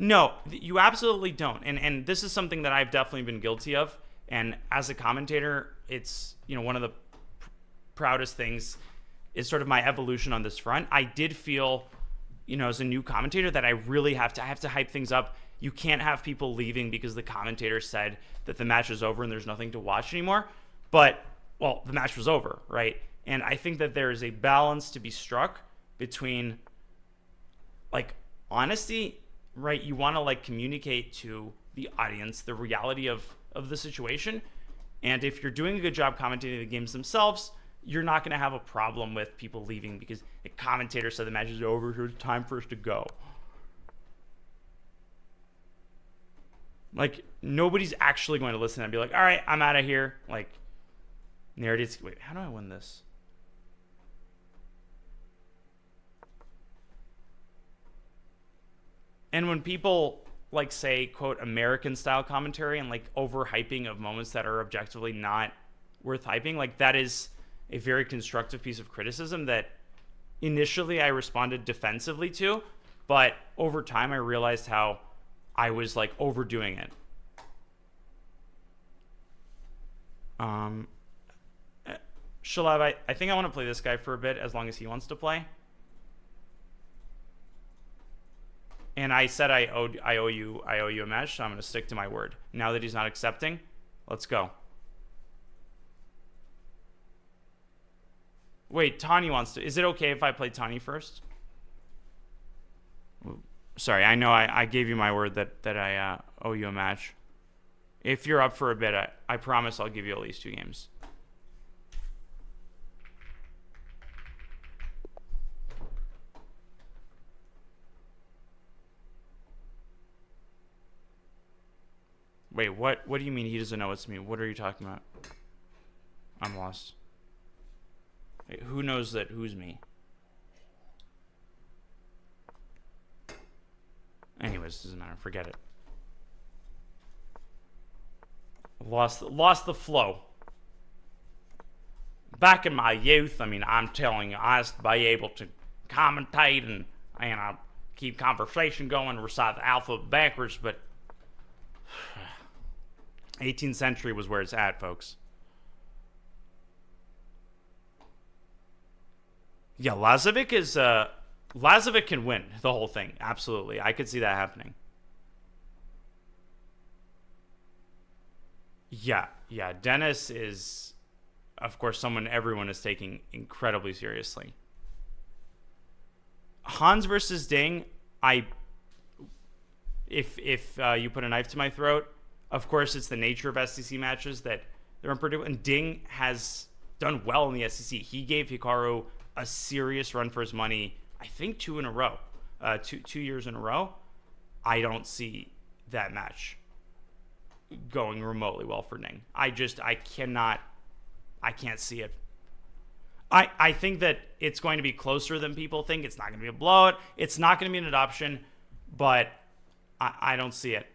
No, you absolutely don't. And this is something that I've definitely been guilty of. And as a commentator, it's, one of the proudest things is sort of my evolution on this front. I did feel, as a new commentator that I really have to hype things up. You can't have people leaving because the commentator said that the match is over and there's nothing to watch anymore. But, well, the match was over, right? And I think that there is a balance to be struck between, honesty, right? You want to, communicate to the audience the reality of the situation. And if you're doing a good job commentating the games themselves, you're not going to have a problem with people leaving because the commentator said the match is over, so it's time for us to go. Nobody's actually going to listen and be like, all right, I'm out of here. Naroditsky. Wait, how do I win this? And when people say, quote, American style commentary and overhyping of moments that are objectively not worth hyping, that is a very constructive piece of criticism that initially I responded defensively to, but over time I realized how I was overdoing it. Shalev, I think I want to play this guy for a bit as long as he wants to play. And I said I owe you a match, so I'm going to stick to my word. Now that he's not accepting, let's go. Wait, Tani wants to. Is it okay if I play Tani first? Sorry, I know I gave you my word that I owe you a match. If you're up for a bit, I promise I'll give you at least 2 games. Wait, what do you mean he doesn't know it's me? What are you talking about? I'm lost. Wait, who knows that who's me? Anyways, doesn't matter. Forget it. Lost the flow. Back in my youth, I'm telling you, I used to be able to commentate and keep conversation going, recite the alphabet backwards, but 18th century was where it's at, folks. Yeah, Lazovic can win the whole thing. Absolutely. I could see that happening. Yeah. Dennis is, of course, someone everyone is taking incredibly seriously. Hans versus Ding, if you put a knife to my throat, of course, it's the nature of SEC matches that they're unpredictable. And Ding has done well in the SEC. He gave Hikaru a serious run for his money, I think 2 in a row, 2 years in a row. I don't see that match going remotely well for Ding. I can't see it. I think that it's going to be closer than people think. It's not going to be a blowout. It's not going to be an adoption, but I don't see it.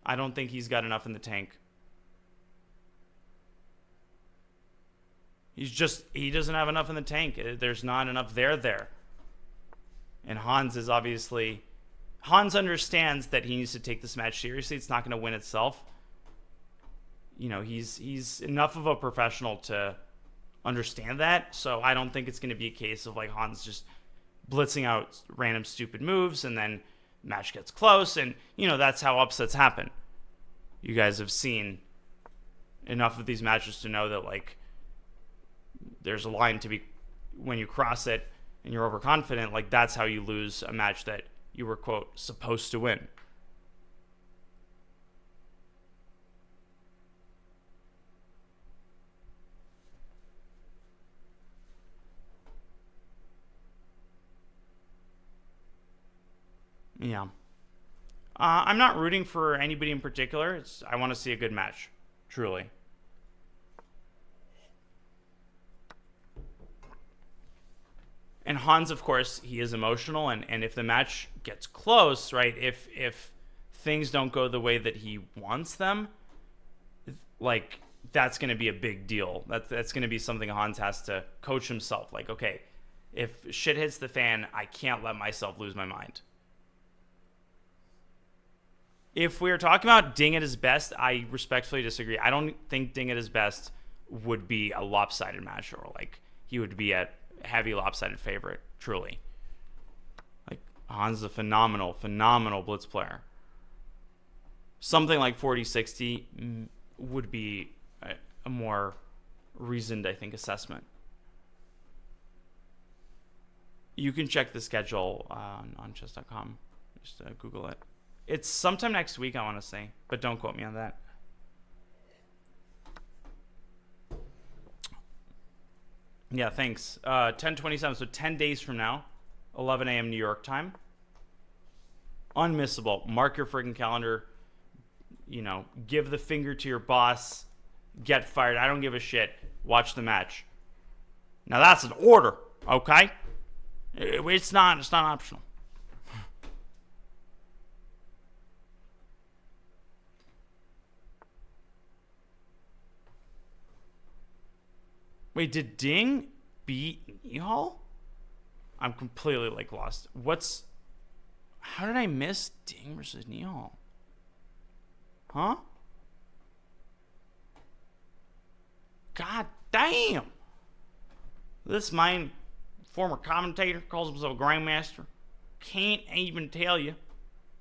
I don't think he's got enough in the tank. He doesn't have enough in the tank. There's not enough there. And Hans understands that he needs to take this match seriously. It's not going to win itself. He's enough of a professional to understand that. So I don't think it's going to be a case of Hans just blitzing out random stupid moves and then match gets close. And, that's how upsets happen. You guys have seen enough of these matches to know that, there's a line to be, when you cross it and you're overconfident, that's how you lose a match that you were, quote, supposed to win. Yeah. I'm not rooting for anybody in particular. I want to see a good match, truly. And Hans, of course, he is emotional, and if the match gets close, right, if things don't go the way that he wants them, that's going to be a big deal. That's going to be something Hans has to coach himself. Okay, if shit hits the fan, I can't let myself lose my mind. If we're talking about Ding at his best, I respectfully disagree. I don't think Ding at his best would be a lopsided match, or like he would be a heavy lopsided favorite, truly. Like Hans is a phenomenal blitz player. Something like 40-60 would be a more reasoned, I think, assessment. You can check the schedule on chess.com. Just Google it. It's sometime next week, I want to say, but don't quote me on that. Yeah, thanks. 10/27, so 10 days from now, 11 a.m. New York time. Unmissable. Mark your freaking calendar. You know, give the finger to your boss. Get fired. I don't give a shit. Watch the match. Now that's an order, okay? It's not optional. Wait, did Ding beat Nihal? I'm completely like lost. How did I miss Ding versus Nihal? Huh? God damn. This mine former commentator calls himself a grandmaster. Can't even tell you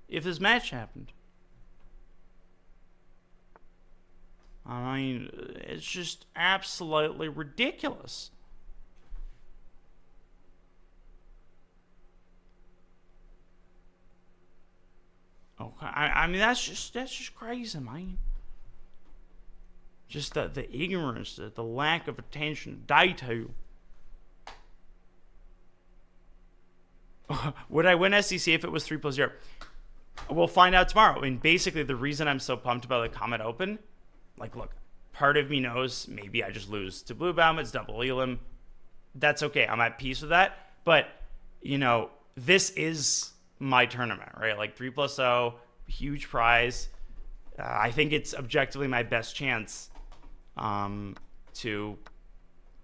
if this match happened. I mean, it's just absolutely ridiculous. Okay, I mean that's just crazy, man. Just the ignorance, the lack of attention, detail. Would I win SEC if it was 3+0? We'll find out tomorrow. I mean, basically, the reason I'm so pumped about the Comet Open, like, look, part of me knows maybe I just lose to Bluebaum. It's double Elam. That's okay. I'm at peace with that. But, you know, this is my tournament, right? Like 3+0, huge prize. I think it's objectively my best chance to,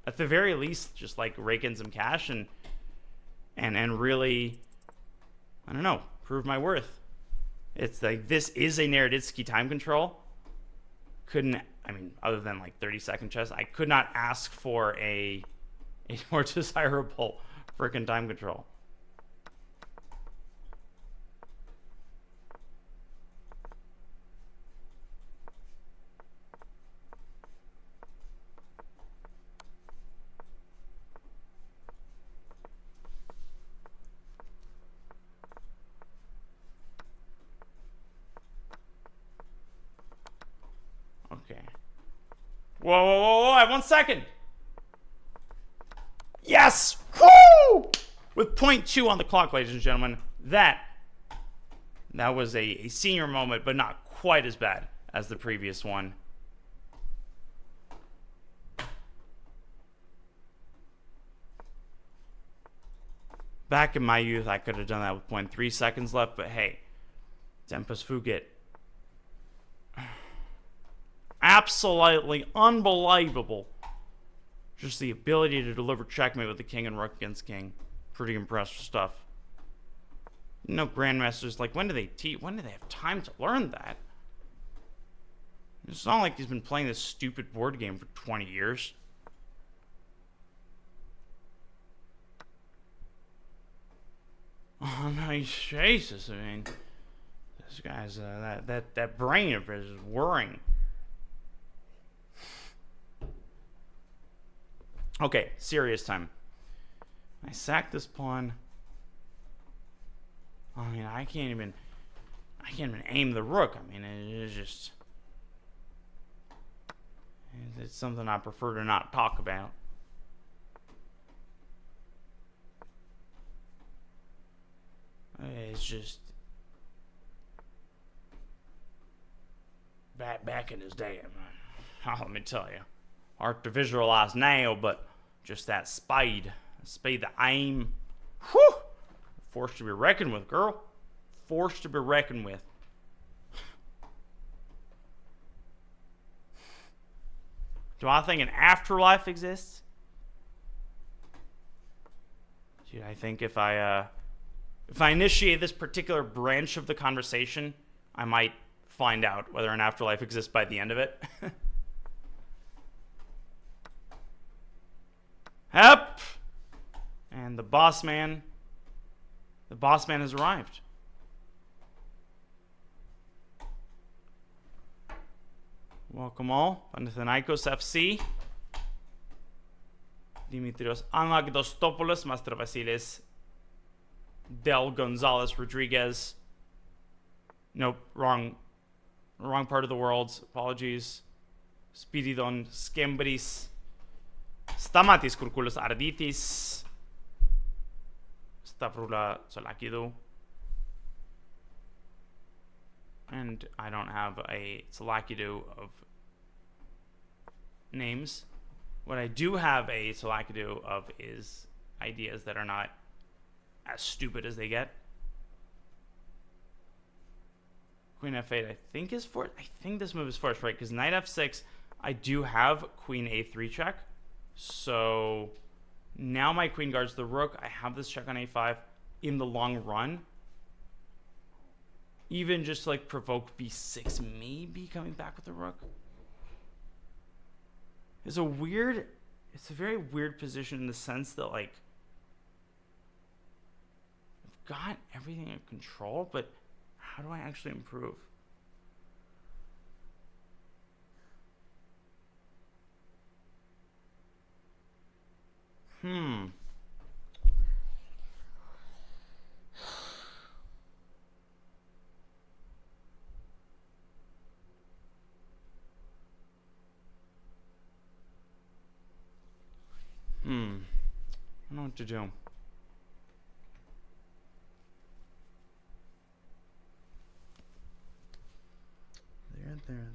at the very least, just like rake in some cash and really, I don't know, prove my worth. It's like, this is a Naroditsky time control. Other than like 30-second chess, I could not ask for a more desirable freaking time control. Okay. Whoa, I have 1 second. Yes! Woo! With 0.2 on the clock, ladies and gentlemen. That was a senior moment, but not quite as bad as the previous one. Back in my youth, I could have done that with 0.3 seconds left, but hey, Tempus Fugit. Absolutely unbelievable. Just the ability to deliver checkmate with the king and rook against king. Pretty impressive stuff. No grandmasters, like, when do they have time to learn that? It's not like he's been playing this stupid board game for 20 years. Oh, no, Jesus, I mean, this guy's, that brain of his is whirring. Okay, serious time. I sack this pawn. I mean, I can't even aim the rook. I mean, it's just, it's something I prefer to not talk about. It's just back in his day. Let me tell you, hard to visualize now, but just that speed, the aim, whew, forced to be reckoned with, girl. Forced to be reckoned with. Do I think an afterlife exists? Dude, I think if I initiate this particular branch of the conversation, I might find out whether an afterlife exists by the end of it. Hep! And the boss man has arrived. Welcome all, Panathinaikos FC. Dimitrios Anagdostopoulos, Master Vasilis Del Gonzalez Rodriguez. Nope, wrong part of the world. Apologies. Spiridon Skembris. Stamatis Kurkulos Arditis. Stavrula Solakidou. And I don't have a Solakidou of names. What I do have a Solakidou of is ideas that are not as stupid as they get. Queen f8 I think is forced. I think this move is forced, right? Because knight f6, I do have queen a3 check. So now my queen guards the rook. I have this check on a5 in the long run. Even just to like provoke b6, maybe coming back with the rook. It's a very weird position in the sense that like I've got everything in control, but how do I actually improve? I don't know what to do. There.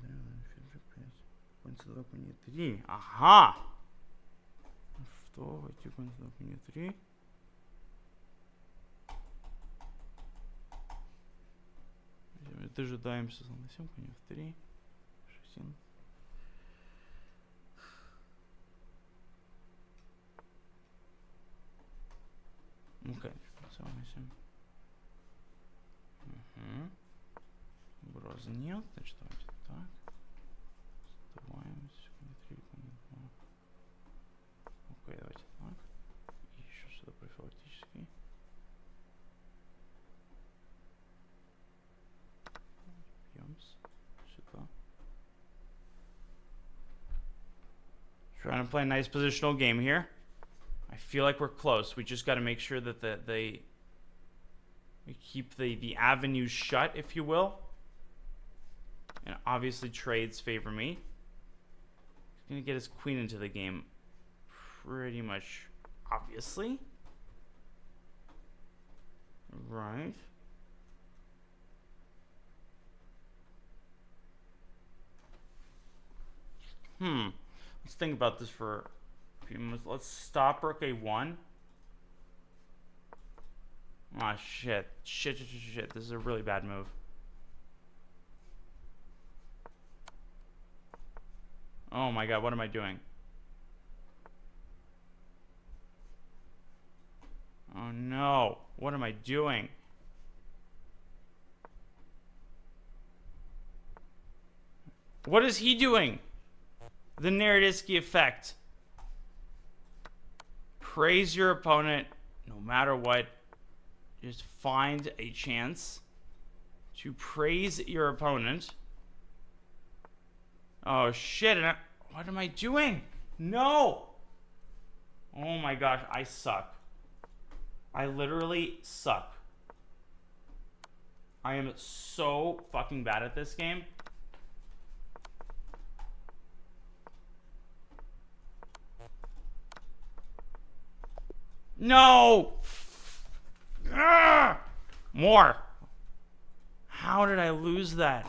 Quince the open you 3. Aha! Что? Эти quince the open you 3. Дожидаемся слон 7, конь f3. 6. Okay, so угрозы нет, значит давайте так. Сдуваемся, конь 3, конь 2. Окей, давайте так. И еще сюда профилактический. Бьемся сюда. Trying to play a nice positional game here. I feel like we're close. We just got to make sure that we keep the avenues shut, if you will. And obviously trades favor me. He's going to get his queen into the game pretty much obviously. Right. Let's think about this for a few minutes. Let's stop rook a1. Ah, shit. Shit. This is a really bad move. Oh my god, what am I doing? Oh no, what am I doing? What is he doing? The Naroditsky effect. Praise your opponent no matter what. Just find a chance to praise your opponent. Oh shit, what am I doing? No! Oh my gosh, I suck. I literally suck. I am so fucking bad at this game. No! More. How did I lose that?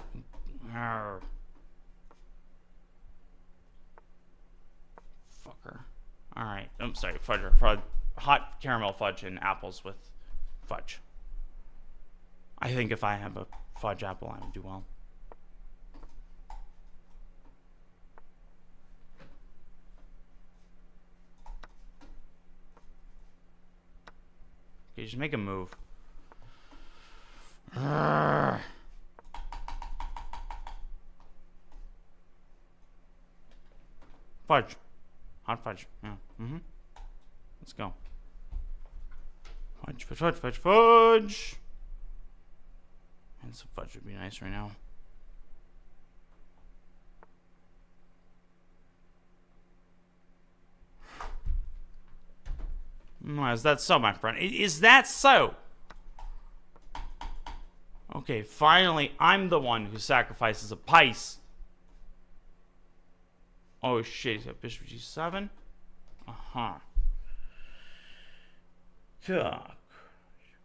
Fucker. Alright. I'm sorry. Fudge. Hot caramel fudge and apples with fudge. I think if I have a fudge apple, I would do well. Okay, just make a move. Fudge. Hot fudge. Yeah. Mm-hmm. Let's go. Fudge, fudge, fudge, fudge, fudge. And some fudge would be nice right now. Is that so, my friend? Is that so? Okay, finally, I'm the one who sacrifices a piece. Oh shit, he's got bishop g7. Ага. Так.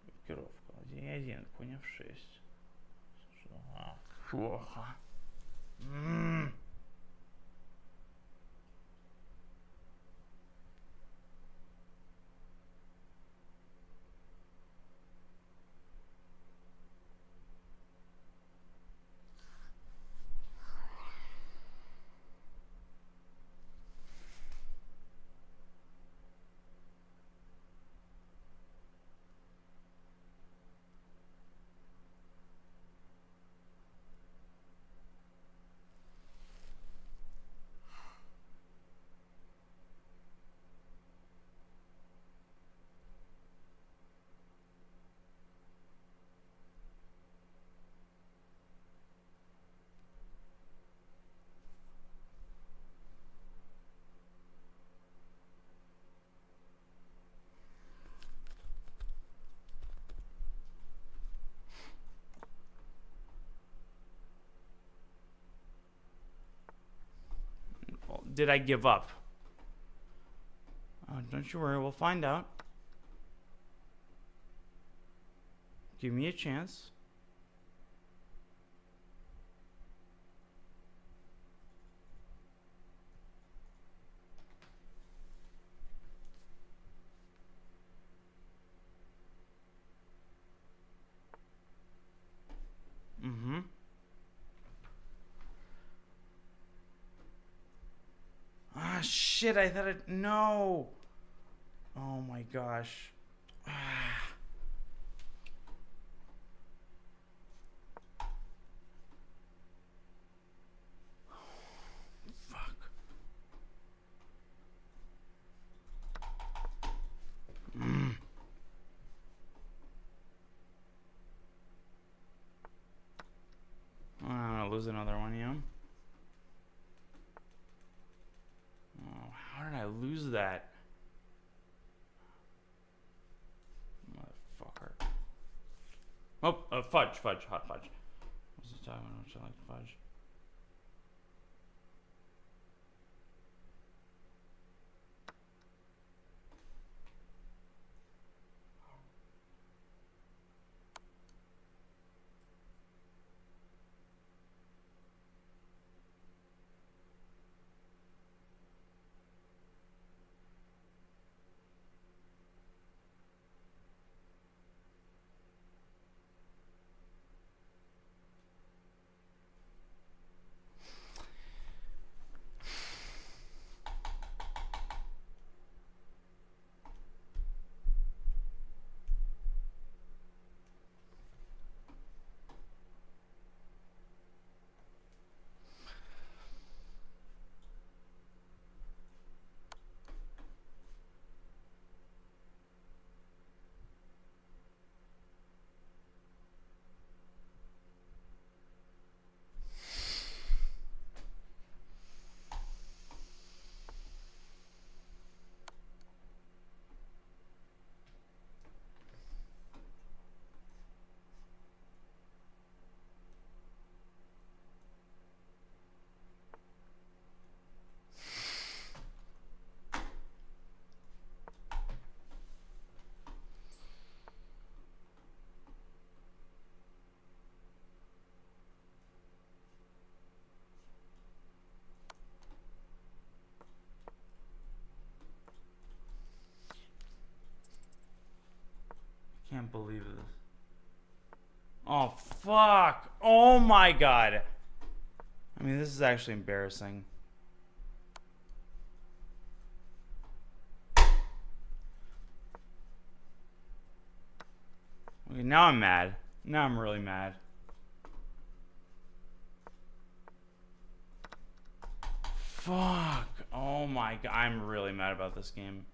Пикировка. Один, конь f6. Плохо. Did I give up? Oh, don't you worry, we'll find out. Give me a chance. Mm-hmm. Ah, shit, I thought it... No! Oh my gosh. Fuck. I'm gonna lose another one, yeah? Oh, how did I lose that? Motherfucker. Oh, fudge, hot fudge. What's the time when I like fudge? Can't believe this. Oh, fuck. Oh, my God. I mean, this is actually embarrassing. Okay, now I'm mad. Now I'm really mad. Fuck. Oh my god, I'm really mad about this game.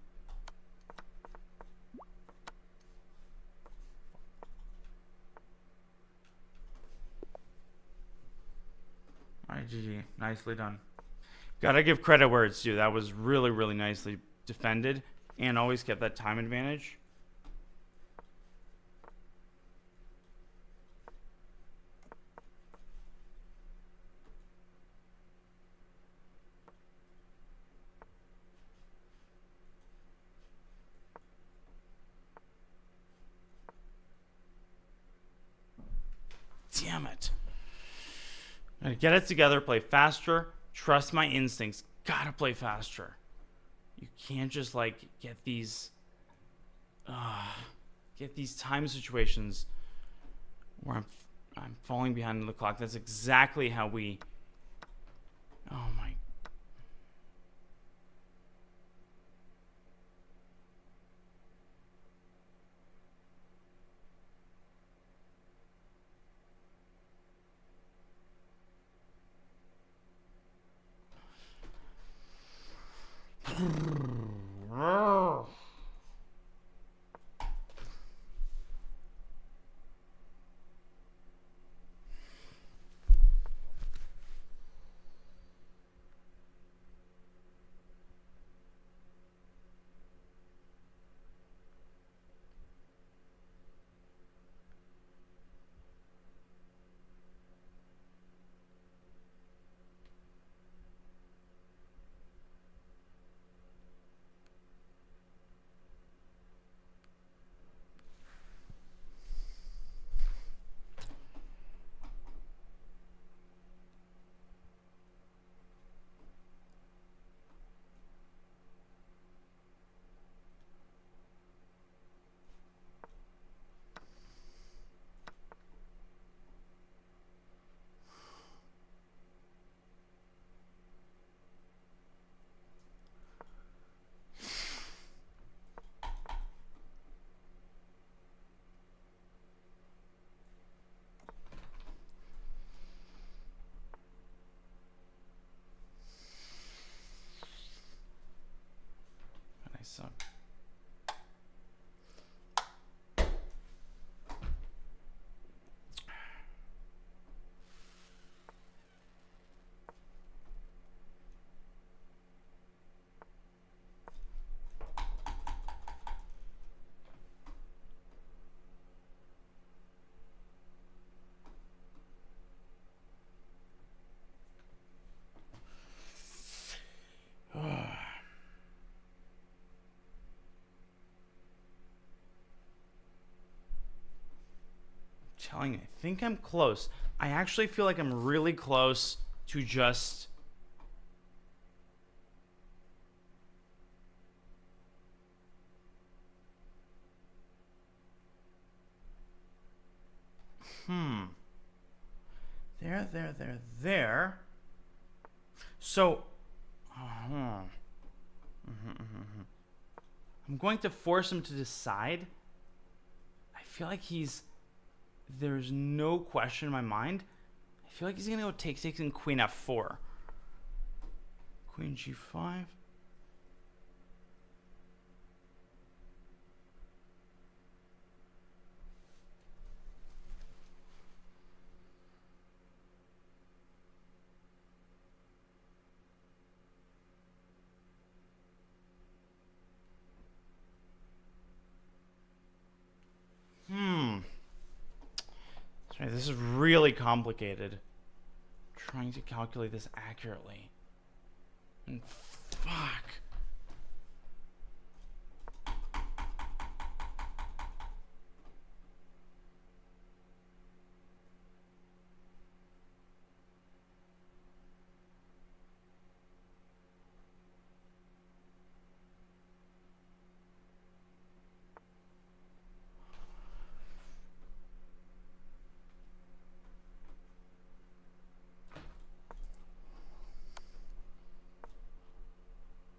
Alright, GG. Nicely done. Gotta give credit where it's due. That was really, really nicely defended and always kept that time advantage. Damn it. Gotta get it together, play faster, trust my instincts. Gotta play faster. You can't just like get these time situations where I'm falling behind the clock. That's exactly how we. Oh my. I suck. Telling you, I think I'm close. I actually feel like I'm really close to just there. So I'm going to force him to decide. I feel like there's no question in my mind. I feel like he's gonna go take 6 and queen f4. Queen g5. Sorry, this is really complicated. Trying to calculate this accurately. And fuck.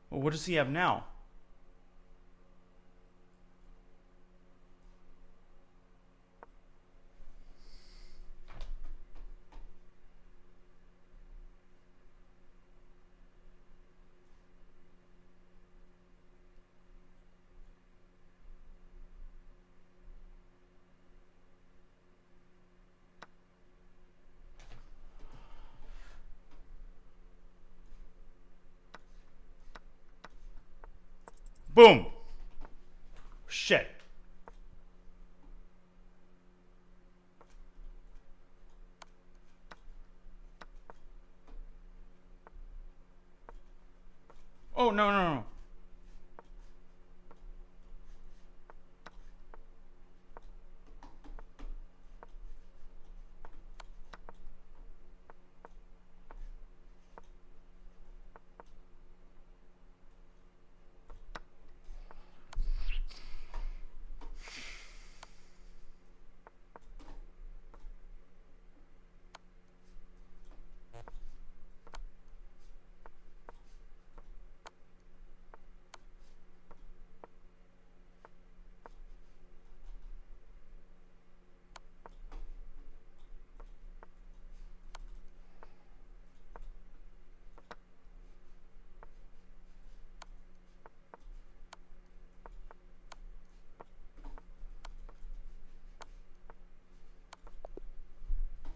Well, what does he have now? Boom. Shit. Oh, no, no, no.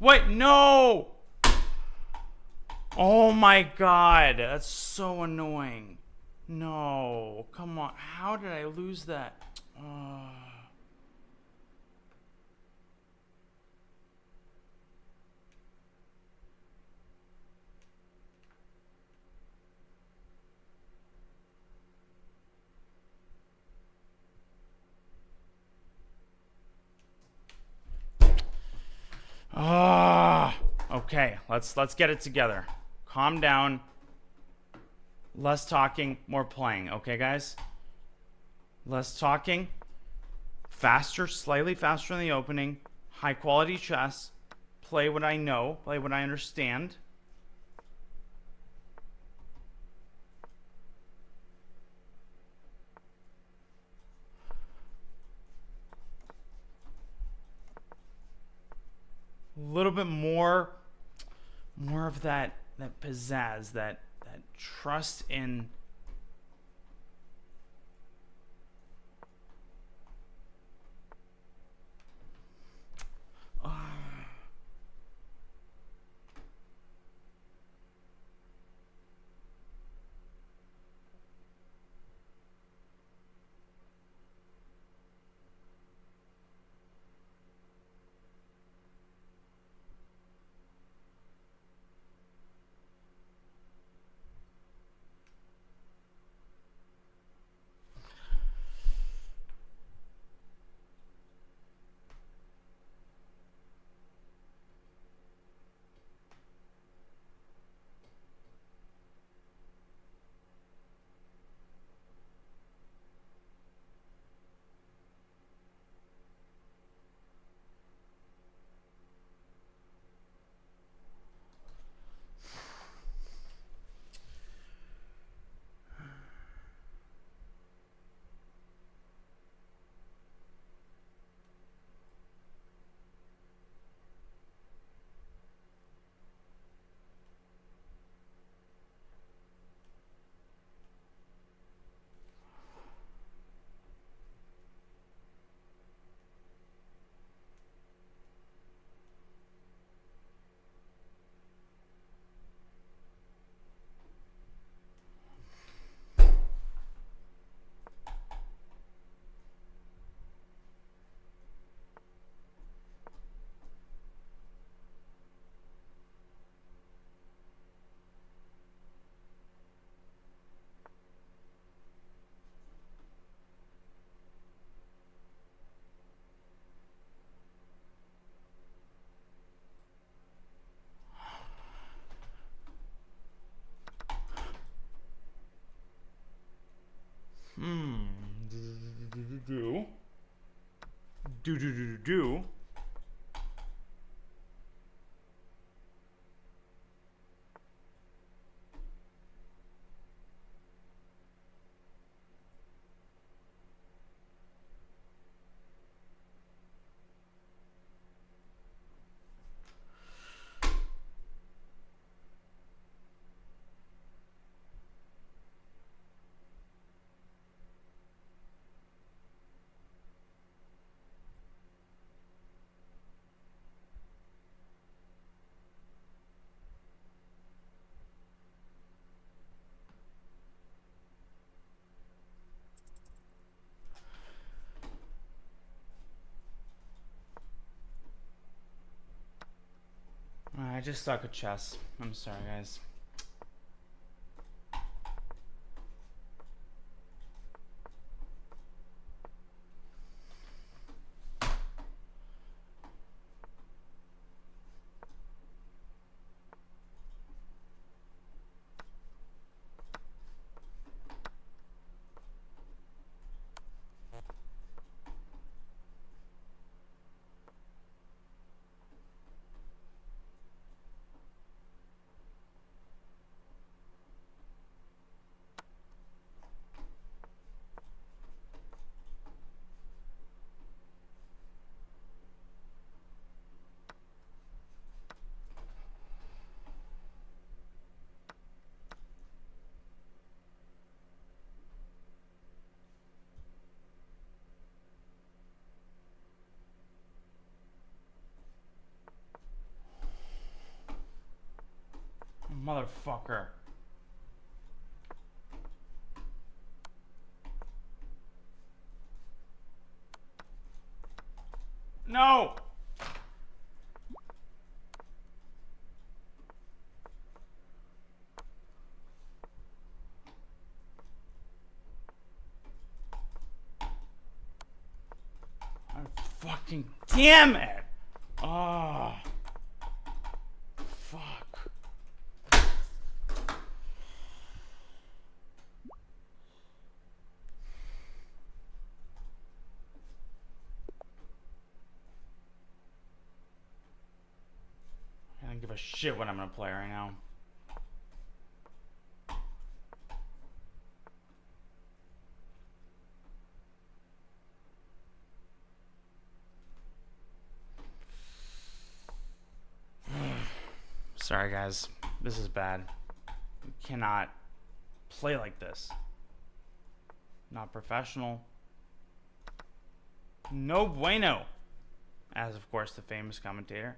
Wait, no! Oh my god, that's so annoying. No, come on. How did I lose that? Okay, let's get it together. Calm down. Less talking, more playing. Okay, guys? Less talking. Faster, slightly faster in the opening. High quality chess. Play what I know. Play what I understand. A little bit more of that pizzazz, that trust in do. I just suck at chess. I'm sorry, guys. Motherfucker. No! Fucking damn it! Oh. Fuck. I don't give a shit what I'm gonna play right now. Sorry, guys. This is bad. You cannot play like this. Not professional. No bueno. As, of course, the famous commentator.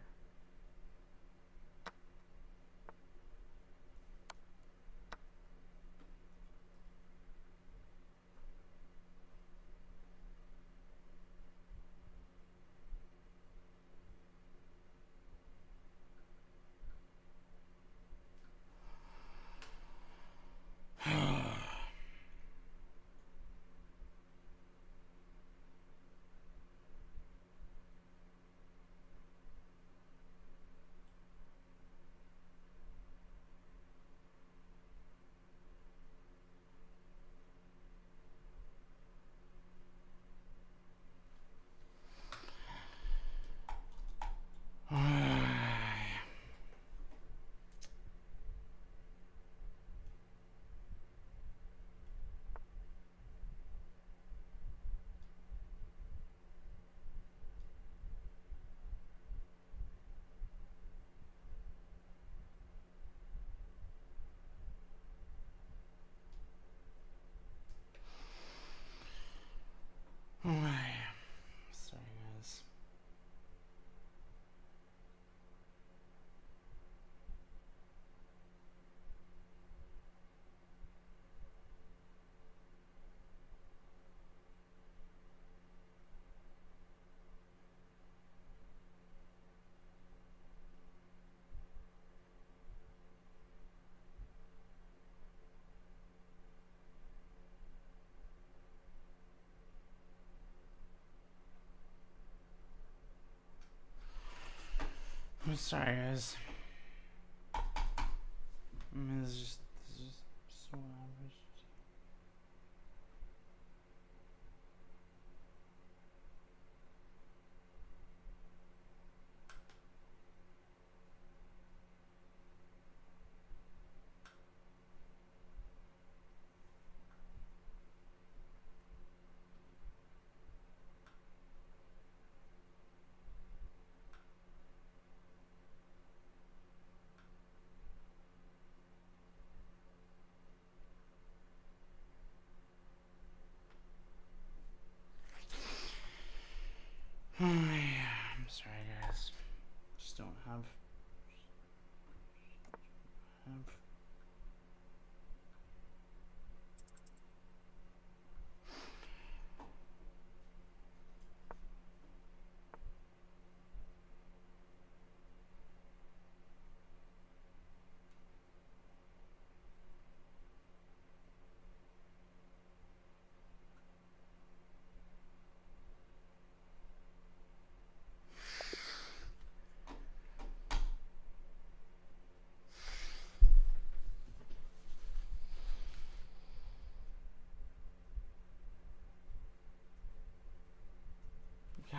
Sorry, guys. I'm sorry, guys. I mean, this is just so average. I'm sorry, guys. Just don't have.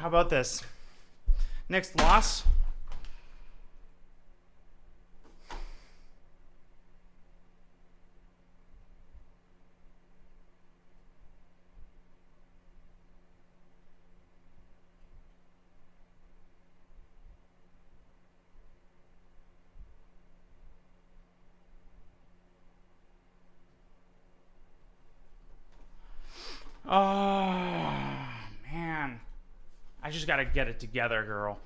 How about this? Next loss. Oh, man. I just gotta get it together, girl.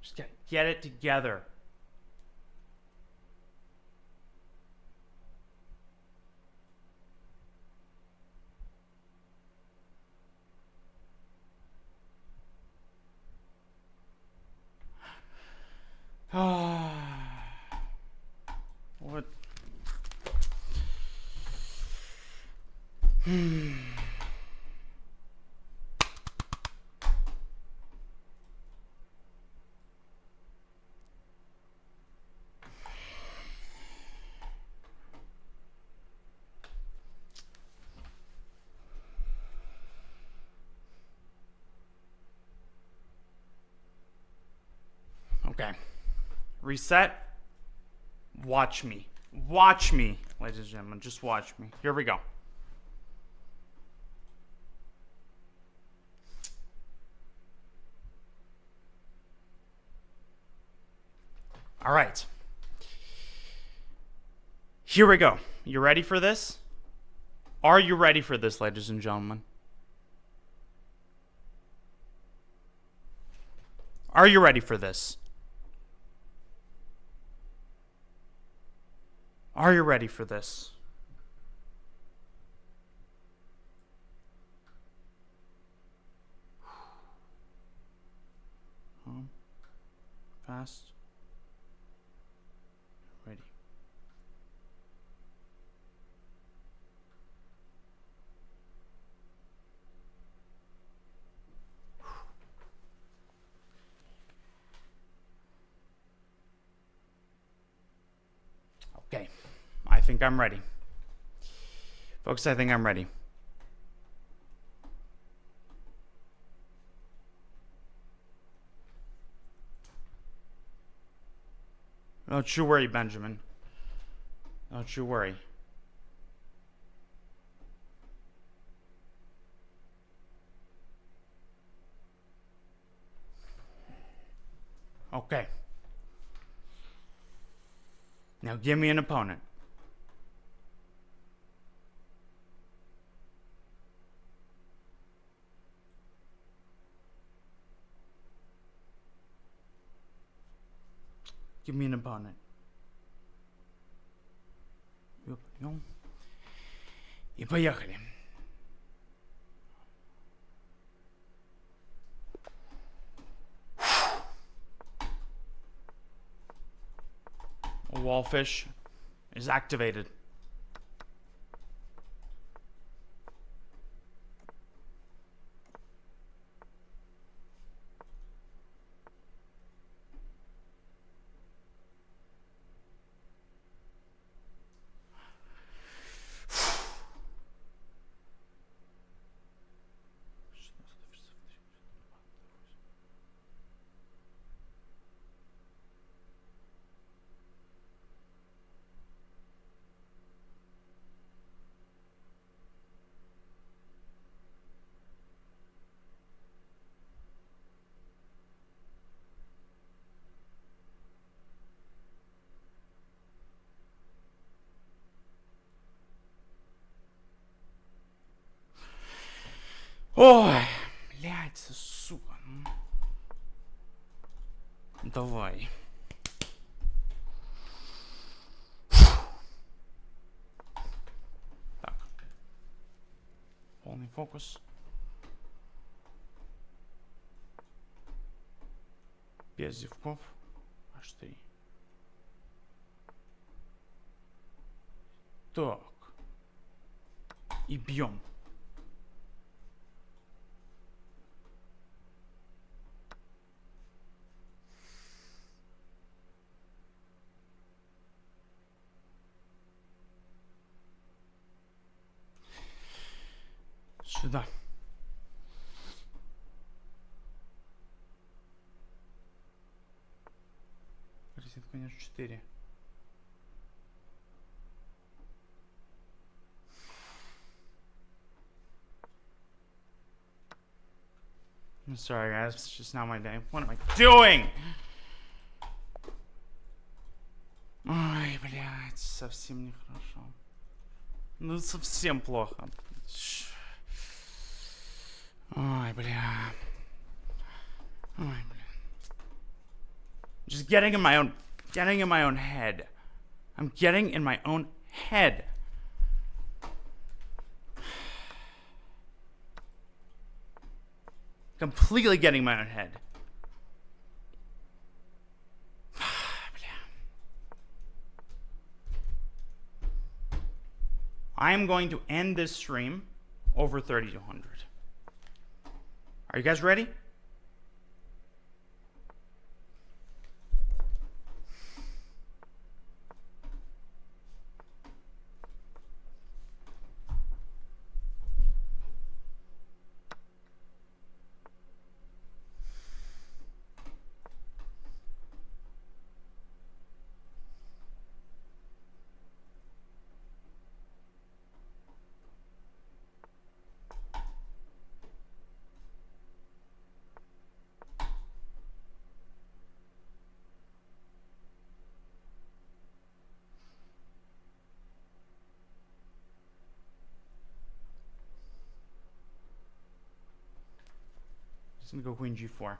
Just gotta get it together. What? Okay. Reset. Watch me. Watch me, ladies and gentlemen. Just watch me. Here we go. All right. Here we go. You ready for this? Are you ready for this, ladies and gentlemen? Are you ready for this? Are you ready for this? Fast. Ready. Okay. I think I'm ready. Folks, I think I'm ready. Don't you worry, Benjamin. Don't you worry. Okay. Now give me an opponent. Give me an opponent. И поехали. Wallfish is activated. Ой, блядь, сука. Давай. Так. Полный фокус. Без зевков. Аж ты. Так. И бьем. Сюда. Нет, конечно, 4. I'm sorry, guys. It's just not my day. What am I doing? Ой, блядь, совсем нехорошо. Ну, совсем плохо. Ой, бля. Ой, бля. Just getting in my own head. I'm getting in my own head. Completely getting in my own head. I'm going to end this stream over 3200. Are you guys ready? Just gonna go queen g4.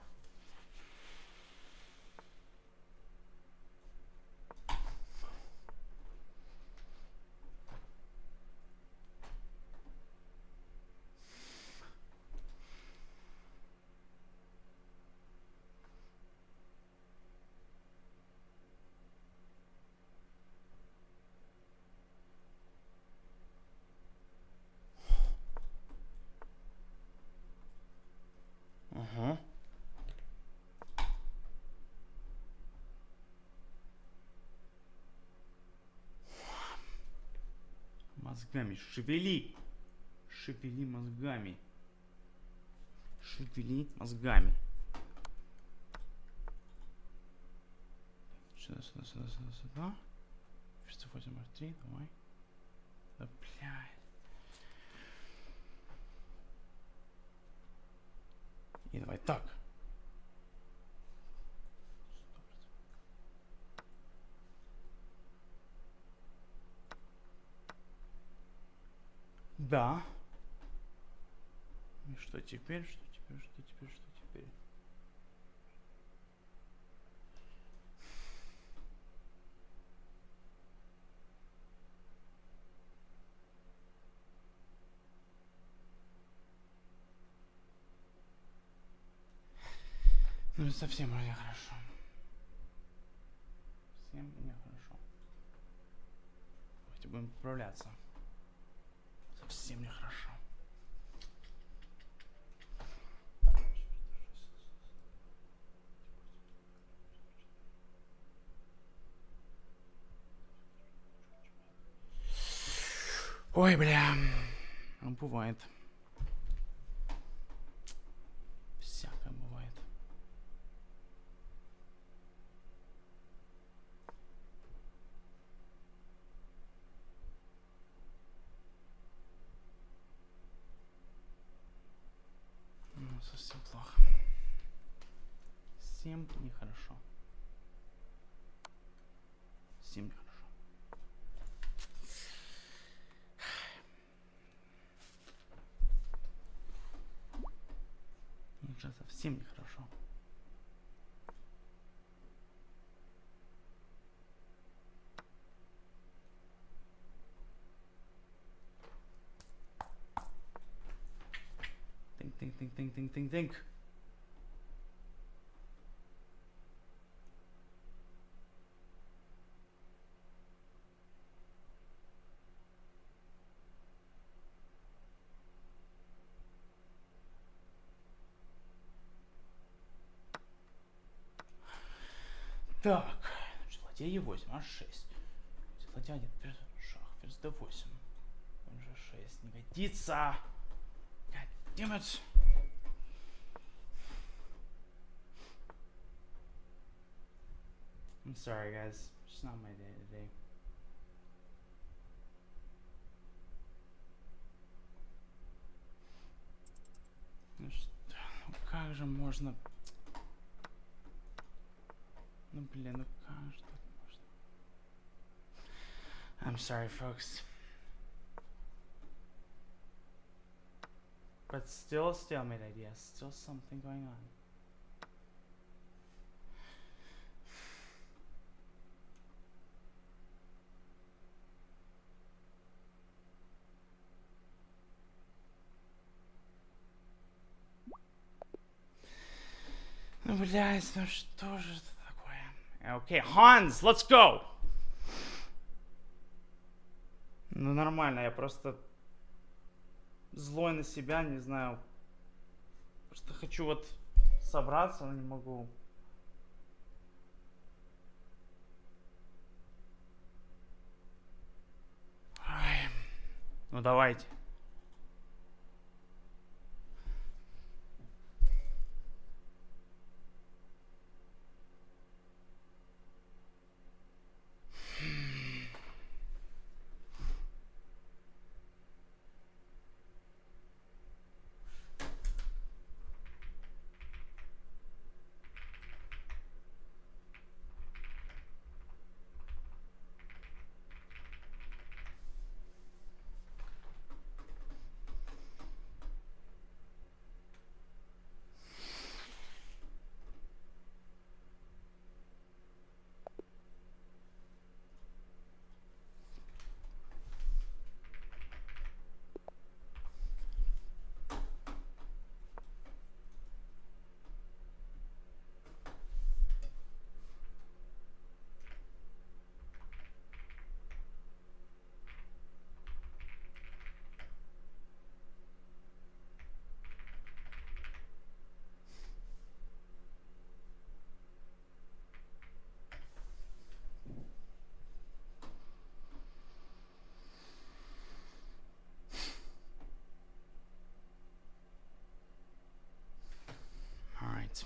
Мозгами шевели. Шевели мозгами. Шевели мозгами. Сюда, сюда, сюда, сюда, сюда. Ферзь 8, r3, давай. Да, блядь. И давай так. Да. И что теперь? Что теперь? Что теперь? Что теперь? Ну, совсем нехорошо. Совсем нехорошо. Давайте будем поправляться. Совсем нехорошо. Ой, бля. Ну, бывает. Всякое бывает. Ну, совсем плохо. Совсем нехорошо. Совсем нехорошо. Уже совсем нехорошо. Think. Так, значит, ладья Е8, H6. Ладья 1, шах, ферзь D8. Он же 6 не годится. God damn it. I'm sorry, guys. It's not my day today. Как же можно... Ну, блин, ну как же так можно... I'm sorry, folks. But still a stalemate idea. Still something going on. Ну, блядь, ну что же это такое? Okay, Hans, let's go! Ну, нормально, я просто злой на себя, не знаю. Просто хочу вот собраться, но не могу. Ай. Ну, давайте. All right.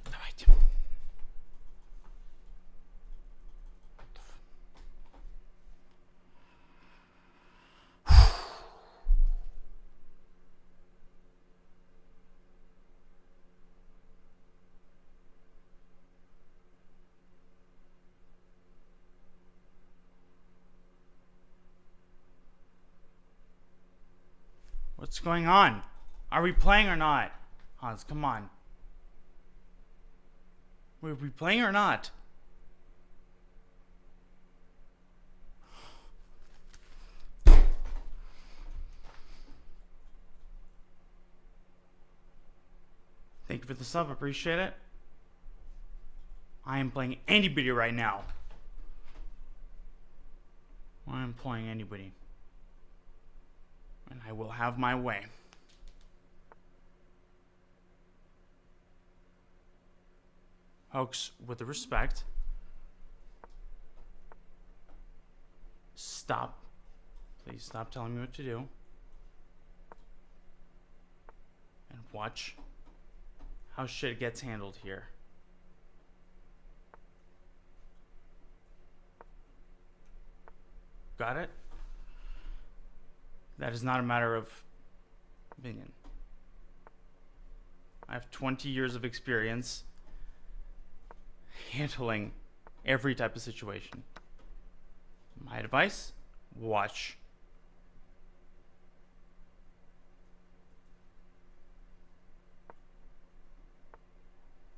Давайте. What's going on? Are we playing or not? Hans, come on. Are we playing or not? Thank you for the sub, appreciate it. I am playing anybody right now. I am playing anybody. And I will have my way. Folks, with the respect, stop. Please stop telling me what to do. And watch how shit gets handled here. Got it? That is not a matter of opinion. I have 20 years of experience handling every type of situation. My advice, watch.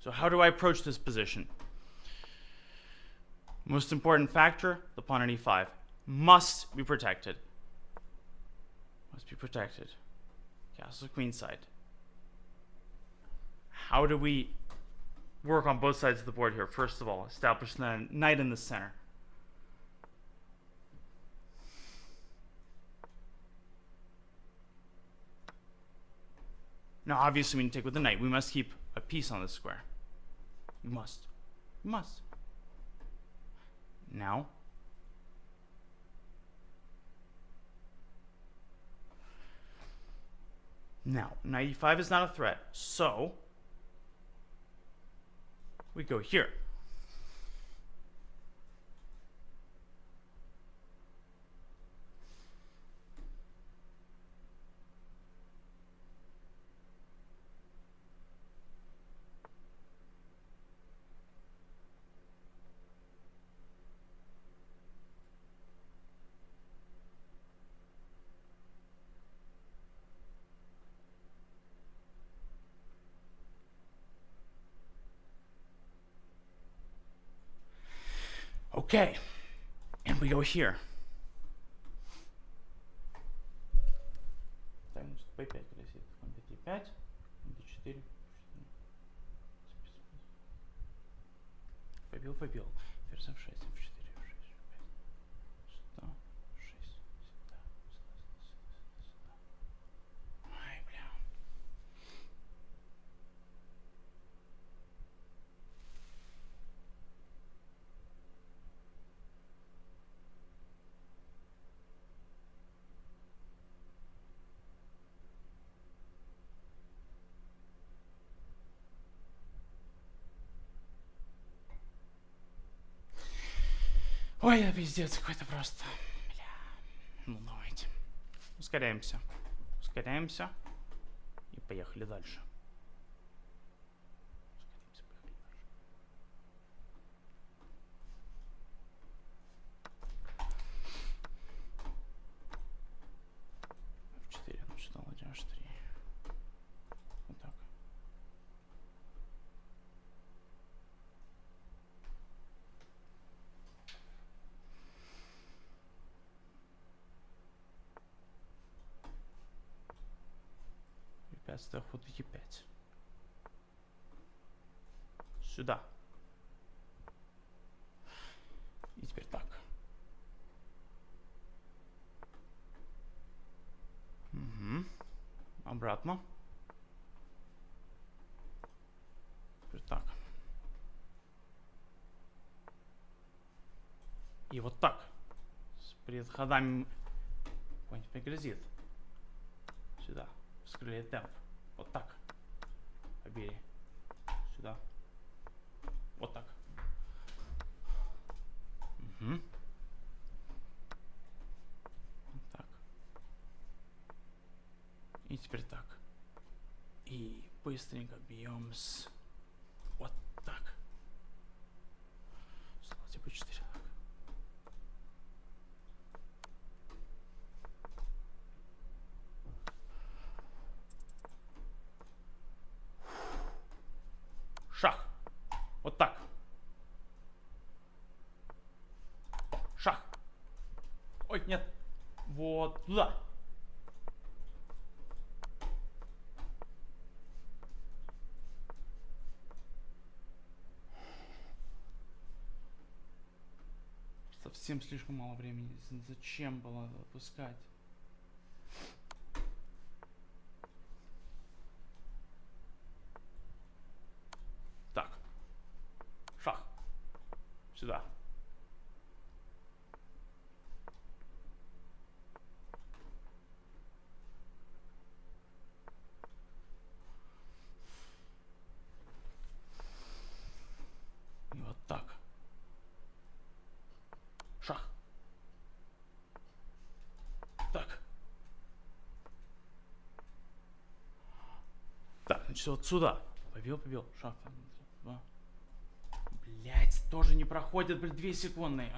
So how do I approach this position? Most important factor, the pawn on e5. Must be protected. Must be protected. Castle queenside. How do we work on both sides of the board here? First of all, establish the knight in the center. Now, obviously, we need to take with the knight. We must keep a piece on this square. We must. We must. Now. Now, knight e5 is not a threat, so we go here. Okay, and we go here. Побил. Ферзь f6, f4, f6, сюда, 6, сюда. Ай, бля. Ой, это пиздец какой-то просто. Бля. Ну, давайте. Ускоряемся. Ускоряемся. И поехали дальше. F4, ну что, ладья H3. Вот так. Препятствие ходу Е5. Сюда. И теперь так. Угу. Обратно. Теперь так. И вот так. С предходами... Ой, теперь грозит. Сюда. Вскрыли темп. Вот так. Побери. Сюда. Вот так. Угу. Вот так. И теперь так. И быстренько бьем с... Вот так. Слоте b4. Так. Шах. Вот так. Шах. Ой, нет. Вот туда. Совсем слишком мало времени. Зачем было отпускать? Так. Шах. Сюда. И вот так. Шах. Так. Так, значит, вот сюда. Побил. Шах. Два. Блять, тоже не проходит, блядь, 2 секунды.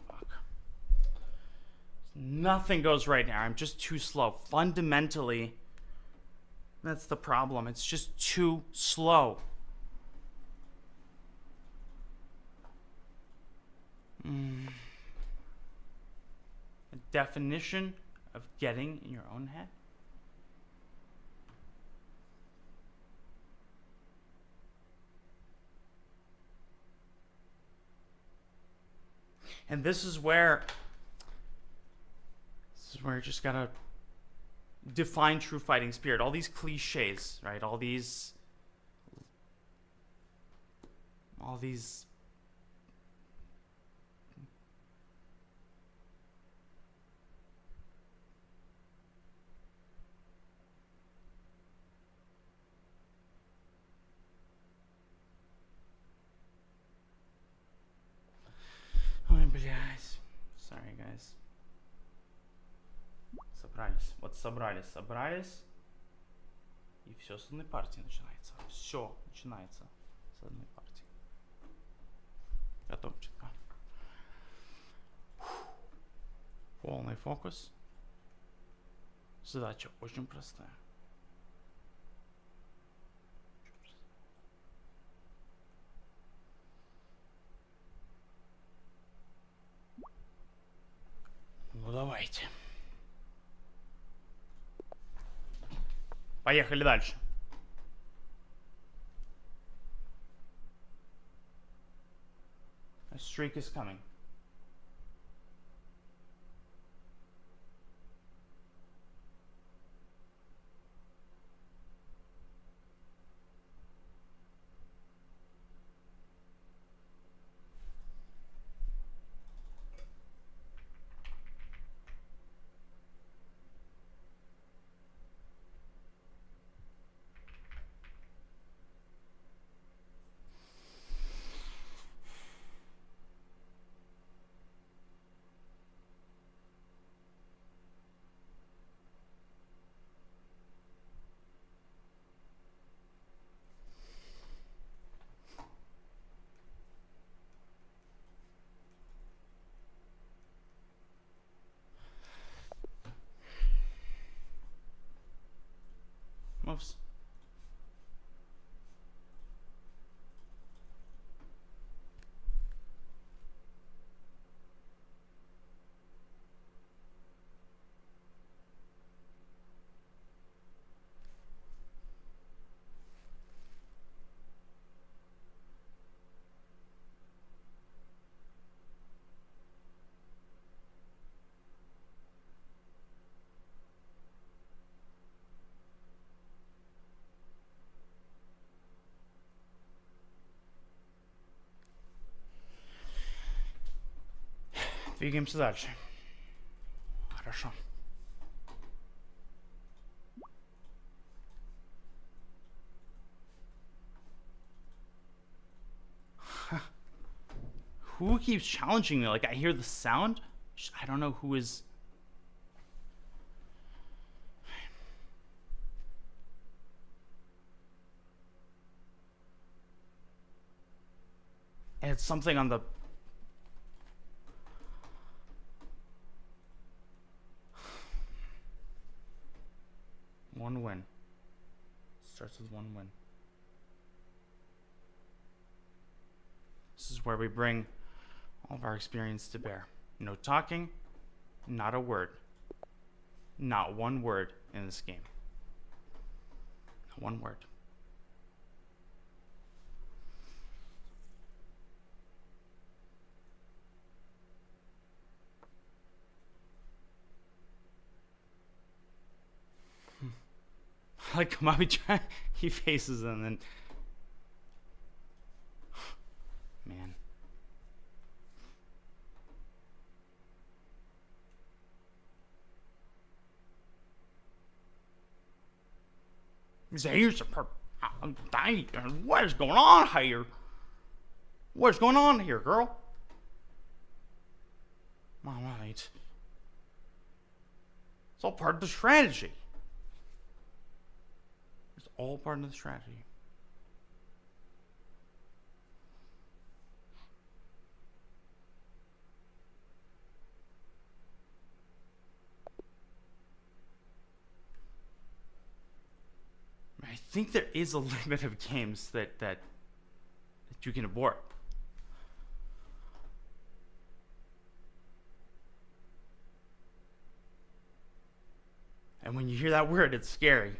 Fuck. Nothing goes right now. I'm just too slow. Fundamentally, that's the problem. It's just too slow. A definition of getting in your own head. And this is where This is where you just gotta define true fighting spirit. All these cliches, right? All these Ой, блядь. Sorry, guys. Собрались. Вот собрались. Собрались. И все с одной партии начинается. Все начинается с одной партии. Готовчика. Полный фокус. Задача очень простая. Ну давайте. Поехали дальше. A streak is coming. Moves. Двигаемся дальше. Хорошо. Who keeps challenging me? Like, I hear the sound. I don't know who is. And it's something on the. One win. Starts with one win. This is where we bring all of our experience to bear. No talking, not a word. Not one word in this game. Not one word. Like Kamabi, he faces and then, man. Here's I'm dying. What is going on here? What's going on here, girl? All right. It's all part of the strategy. It's all part of the strategy. I think there is a limit of games that you can abort. And when you hear that word, it's scary.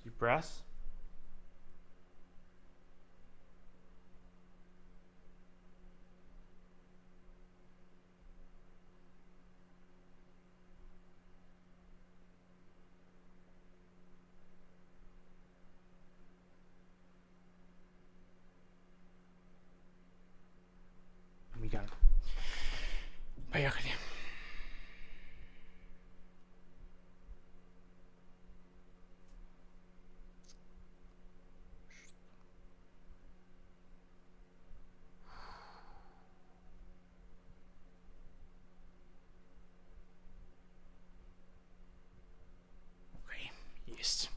Deep breaths. Поехали. Окей, есть.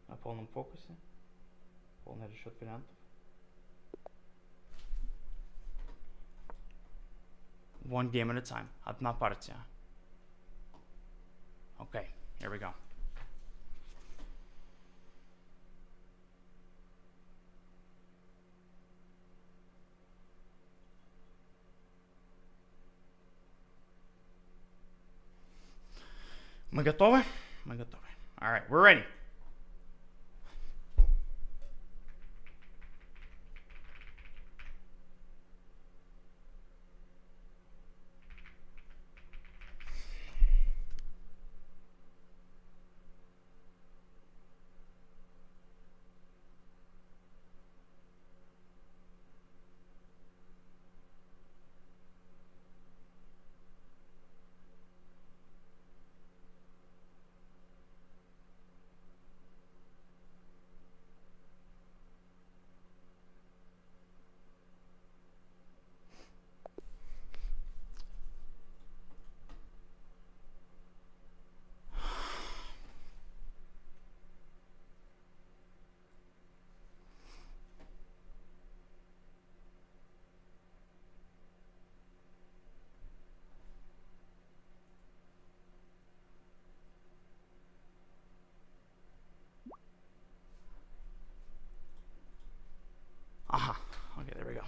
На полном фокусе. Полный расчет вариантов. One game at a time. Одна партия. Okay, here we go. Мы готовы? Мы готовы. All right, we're ready. Aha. Okay, there we go.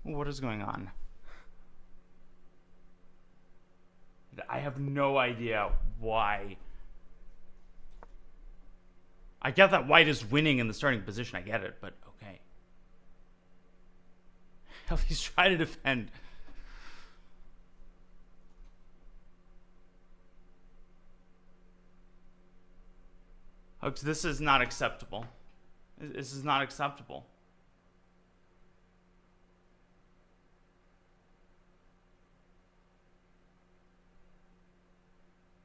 What is going on? I have no idea why. I get that white is winning in the starting position. I get it, but okay. At least try to defend. Folks, this is not acceptable. This is not acceptable.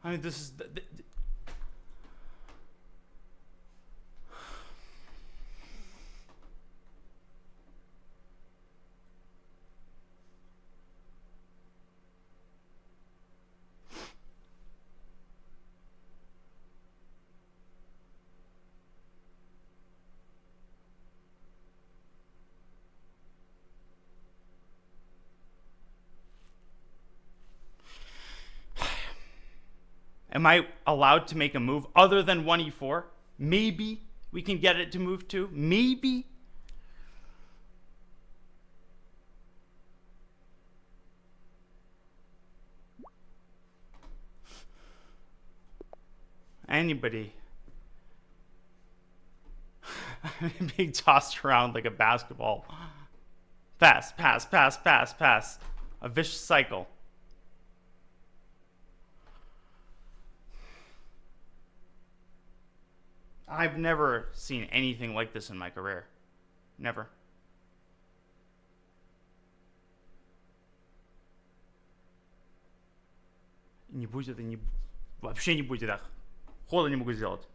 I mean, this is... Am I allowed to make a move other than 1e4? Maybe we can get it to move 2. Maybe. Anybody. being tossed around like a basketball. Pass, pass, pass, pass, pass. A vicious cycle. I've never seen anything like this in my career. Never. Не будет, это не... Вообще не будет так. Хода не могу сделать.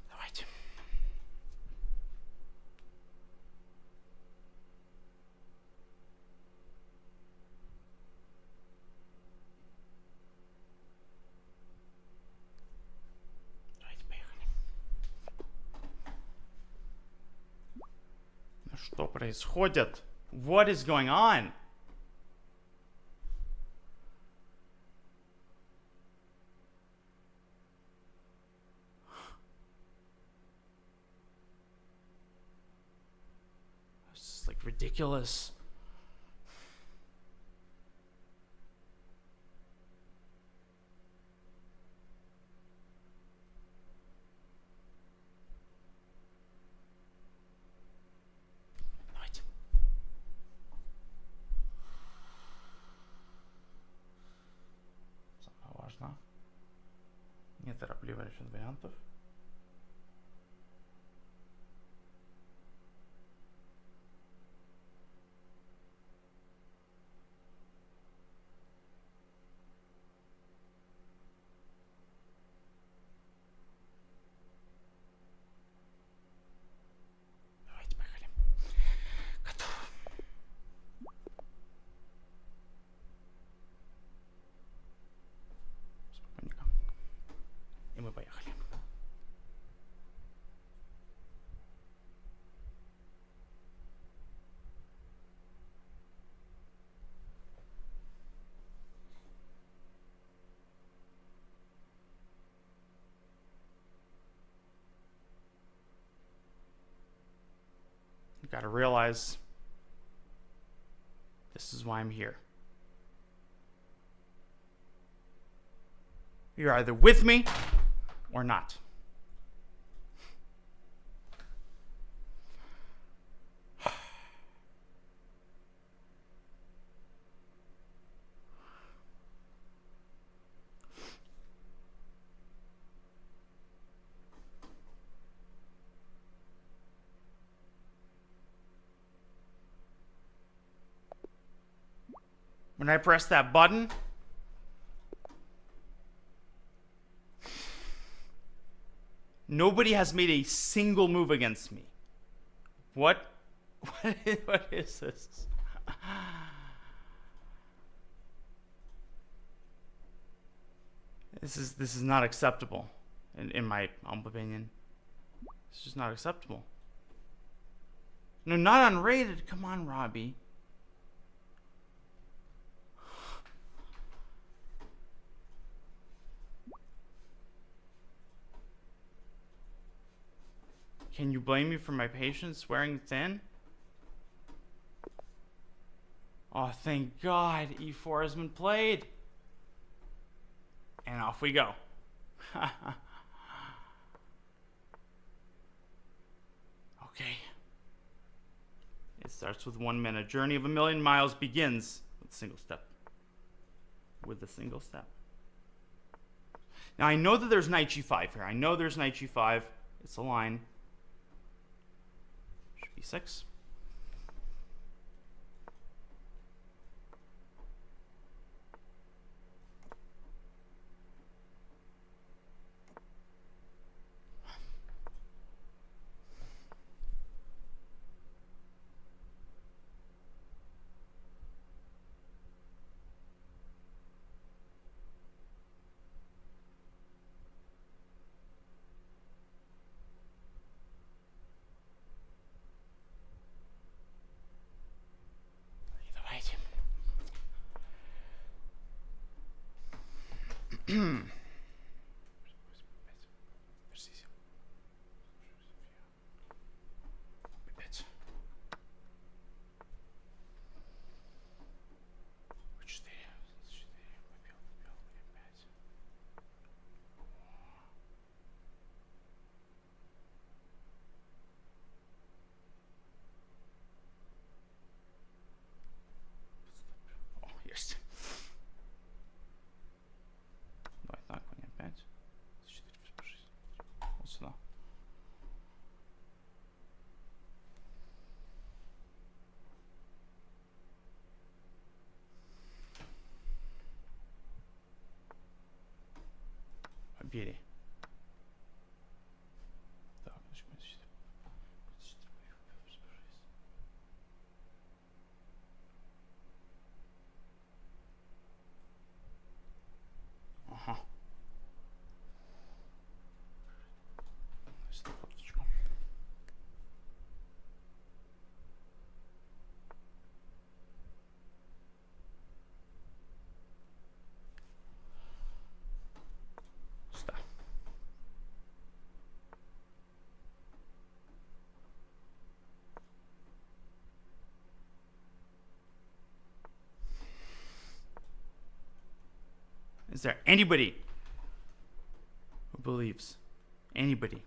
Давайте. Что происходит? What is going on? This is like ridiculous. Неторопливо решен вариантов. Давайте, поехали. Готов. Спокойненько. И мы поехали. You gotta realize this is why I'm here. You're either with me or not. When I press that button, nobody has made a single move against me. What is this? This is not acceptable, in my humble opinion. It's just not acceptable. No, not unrated. Come on, Robbie. Can you blame me for my patience wearing thin? Oh, thank God, E4 has been played. And off we go. Okay. It starts with 1 minute. Journey of a million miles begins with a single step. With a single step. Now I know that there's knight g5 here. I know there's knight g5. It's a line. Should be 6. Бери. Ага. Сюда фоточку. Сюда. Is there anybody who believes? Anybody?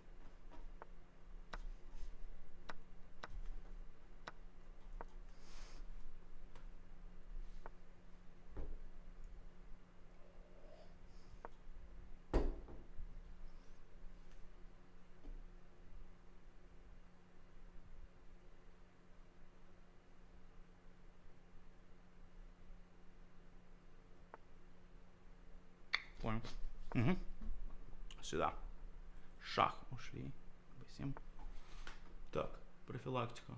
Понял. Угу. Сюда. Шах. Ушли. Всем. Так, профилактика.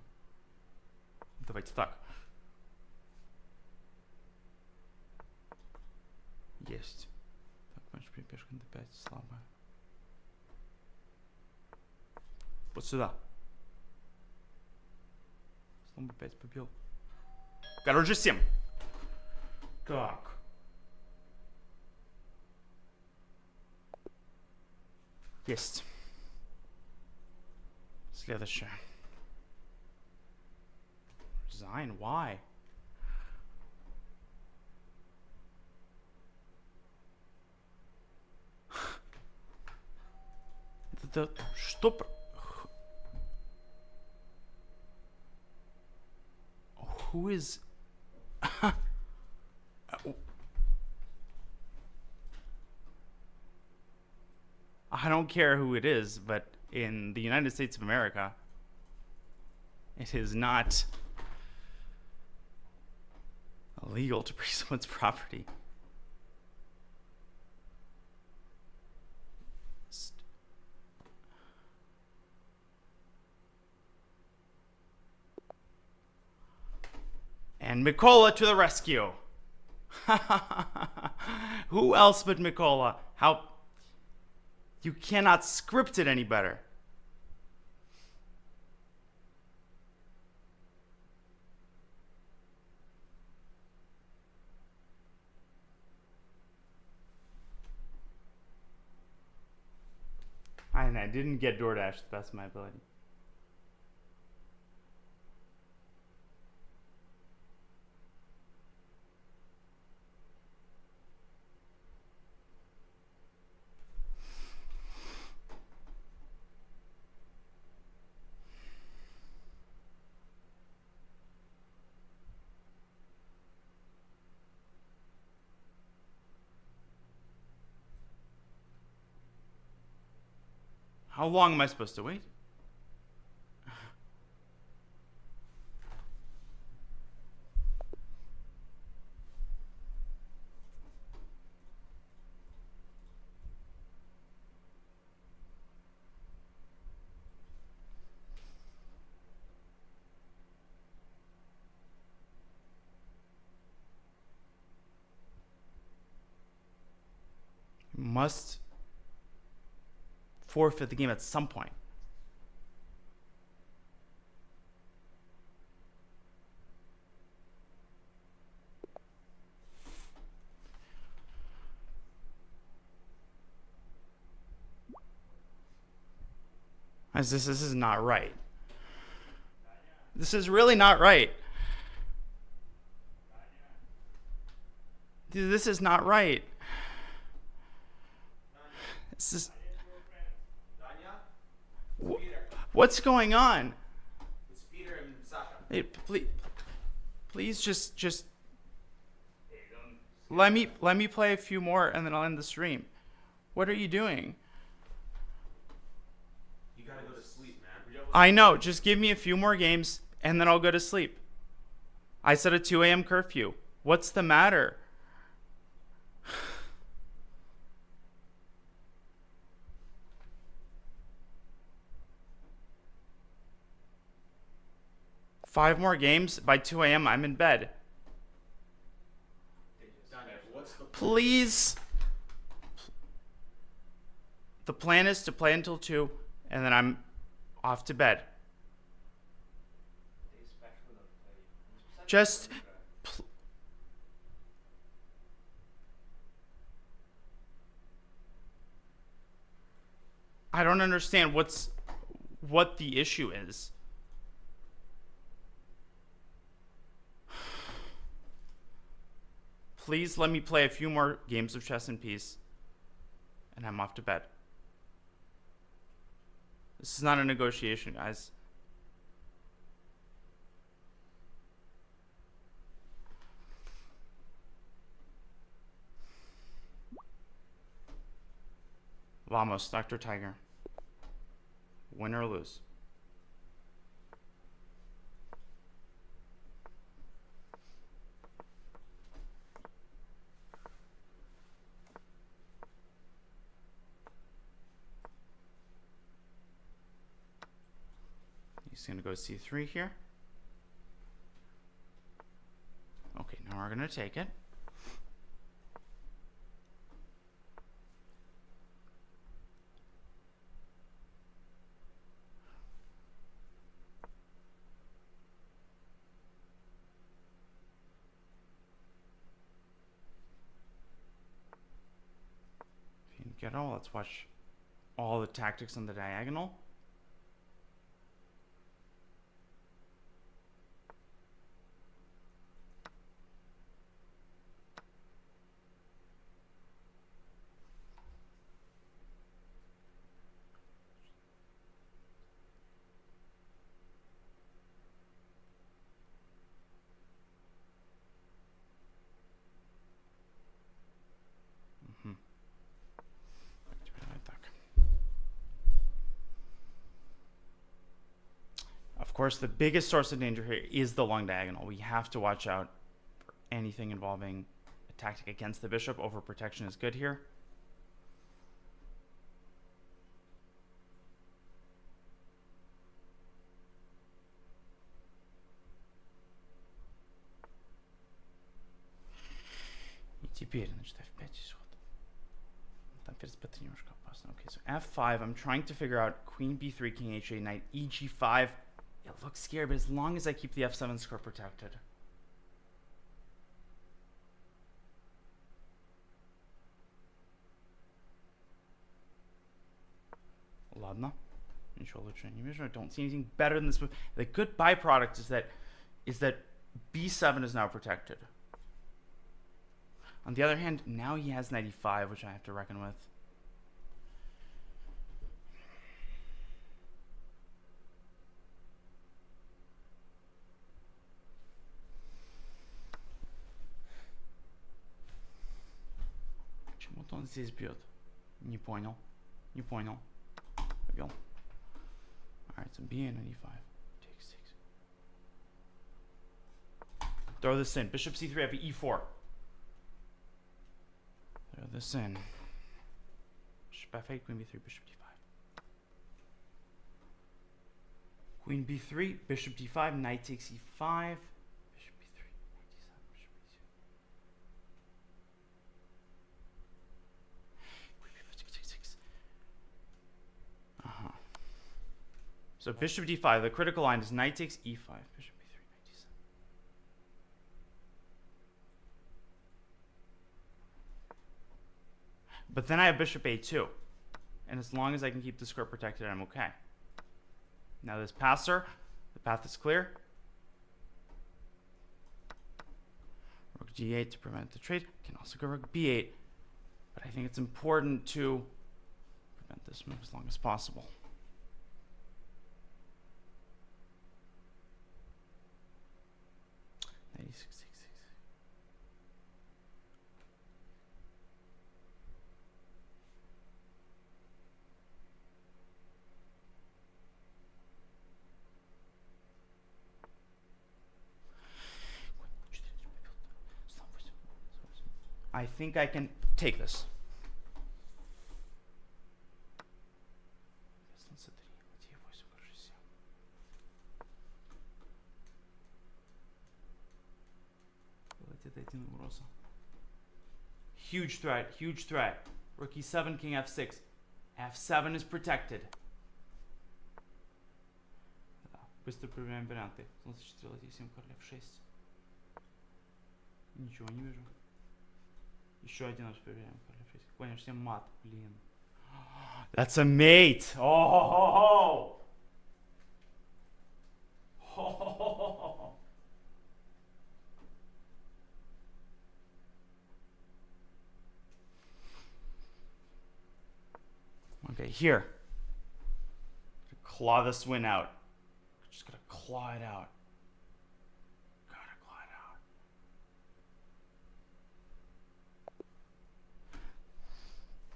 Давайте так. Есть. Так, матч при пешка на 5 слабая. Вот сюда. Слон b5 побил. Король g7. Так. Есть. Следующее. Resign? Why? Это что? Who is? I don't care who it is, but in the United States of America, it is not illegal to breach someone's property. And Mikola to the rescue. Who else but Mikola? How... You cannot script it any better. And I didn't get DoorDash to the best of my ability. How long am I supposed to wait? Must forfeit the game at some point. This is not right. This is really not right. Dude, this is not right. This is... What's going on? It's Peter and Sasha. Hey, please just let me play a few more and then I'll end the stream. What are you doing? You gotta go to sleep, man. I know. Just give me a few more games and then I'll go to sleep. I set a 2 a.m. curfew. What's the matter? 5 more games. By 2 a.m., I'm in bed. What's the Please. The plan is to play until 2, and then I'm off to bed. Just. I don't understand what the issue is. Please let me play a few more games of chess in peace, and I'm off to bed. This is not a negotiation, guys. Vamos, Dr. Tiger. Win or lose. He's going to go c3 here. Okay, now we're going to take it. If you can get all, let's watch all the tactics on the diagonal. Of course, the biggest source of danger here is the long diagonal. We have to watch out for anything involving a tactic against the bishop. Overprotection is good here. И теперь, значит, f5 вот. Там перед немножко опасно. Okay, so f5. I'm trying to figure out queen b3, king h8, knight eg5. It looks scary, but as long as I keep the f7 square protected. Ладно. Ничего лучше не вижу. I don't see anything better than this move. The good byproduct is that b7 is now protected. On the other hand, now he has knight e5, which I have to reckon with. Почему-то он здесь бьет. Не понял. Не понял. Побил. Alright, so b and e5. Takes 6. Throw this in. Bishop c3 after e4. Throw this in. Bishop f8, queen b3, bishop d5. Queen b3, bishop d5, knight takes e5. Bishop b3, knight d7, bishop b2. Queen b5, takes 6. So bishop d5, the critical line is knight takes e5, bishop b3, knight d7. But then I have bishop a2. And as long as I can keep the square protected, I'm okay. Now this passer, the path is clear. Rook g8 to prevent the trade. Can also go rook b8. But I think it's important to prevent this move as long as possible. I think I can take this. Huge threat, huge threat. Rook e7, king f6. f7 is protected. Быстро проверяем варианты. Слон c4, e7, король f6. Ничего не вижу. Еще один раз проверяем. Король f6. Конь h7, мат. Блин. That's a mate. Oh, ho. Okay, here. Claw this win out. Just gotta claw it out. Gotta claw it out.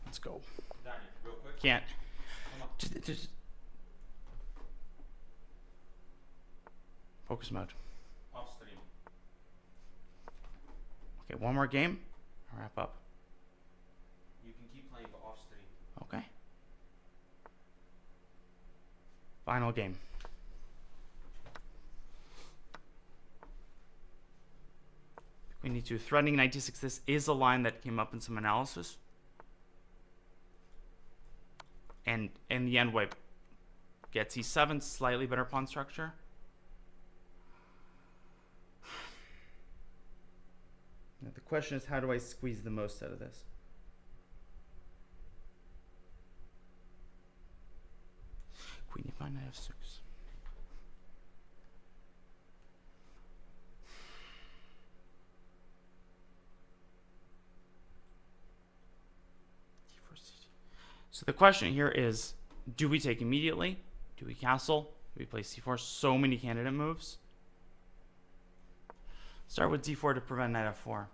Let's go. Daniel, real quick. Can't. Come on. Just focus mode. Off stream. Okay, one more game. I'll wrap up. You can keep playing, but off stream. Okay. Final game. Queen e2, threatening knight d6. This is a line that came up in some analysis. And in the end, white gets e7, slightly better pawn structure. Now the question is, how do I squeeze the most out of this? Queen e5, knight f6. So the question here is, do we take immediately? Do we castle? Do we play c4? So many candidate moves. Start with d4 to prevent knight f4.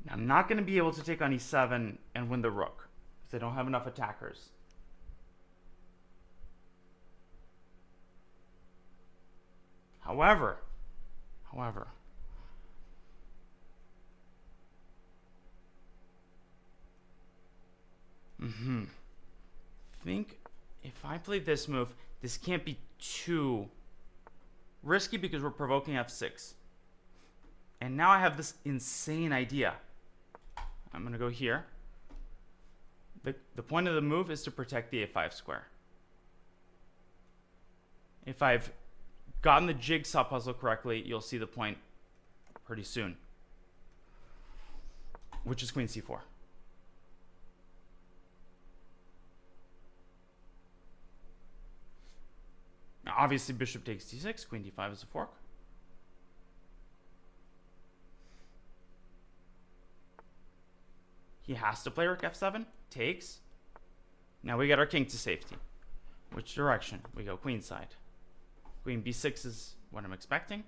Now, I'm not going to be able to take on e7 and win the rook, because I don't have enough attackers. However, think if I play this move, this can't be too risky because we're provoking f6. And now I have this insane idea. I'm going to go here. The point of the move is to protect the a5 square. If I've gotten the jigsaw puzzle correctly, you'll see the point pretty soon, which is queen c4. Now, obviously, bishop takes d6, queen d5 is a fork. He has to play rook f7, takes. Now we get our king to safety. Which direction? We go queen side. Queen b6 is what I'm expecting.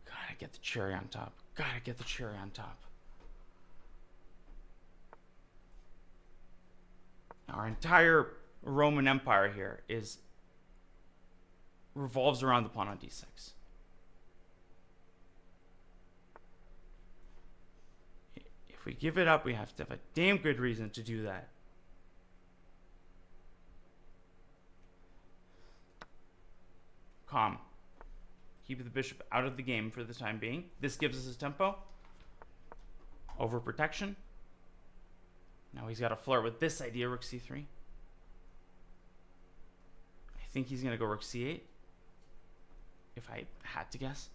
Gotta get the cherry on top. Gotta get the cherry on top. Our entire Roman Empire here revolves around the pawn on d6. If we give it up, we have to have a damn good reason to do that. Calm. Keep the bishop out of the game for the time being. This gives us his tempo. Overprotection. Now he's got to flirt with this idea, rook c3. I think he's going to go rook c8, if I had to guess.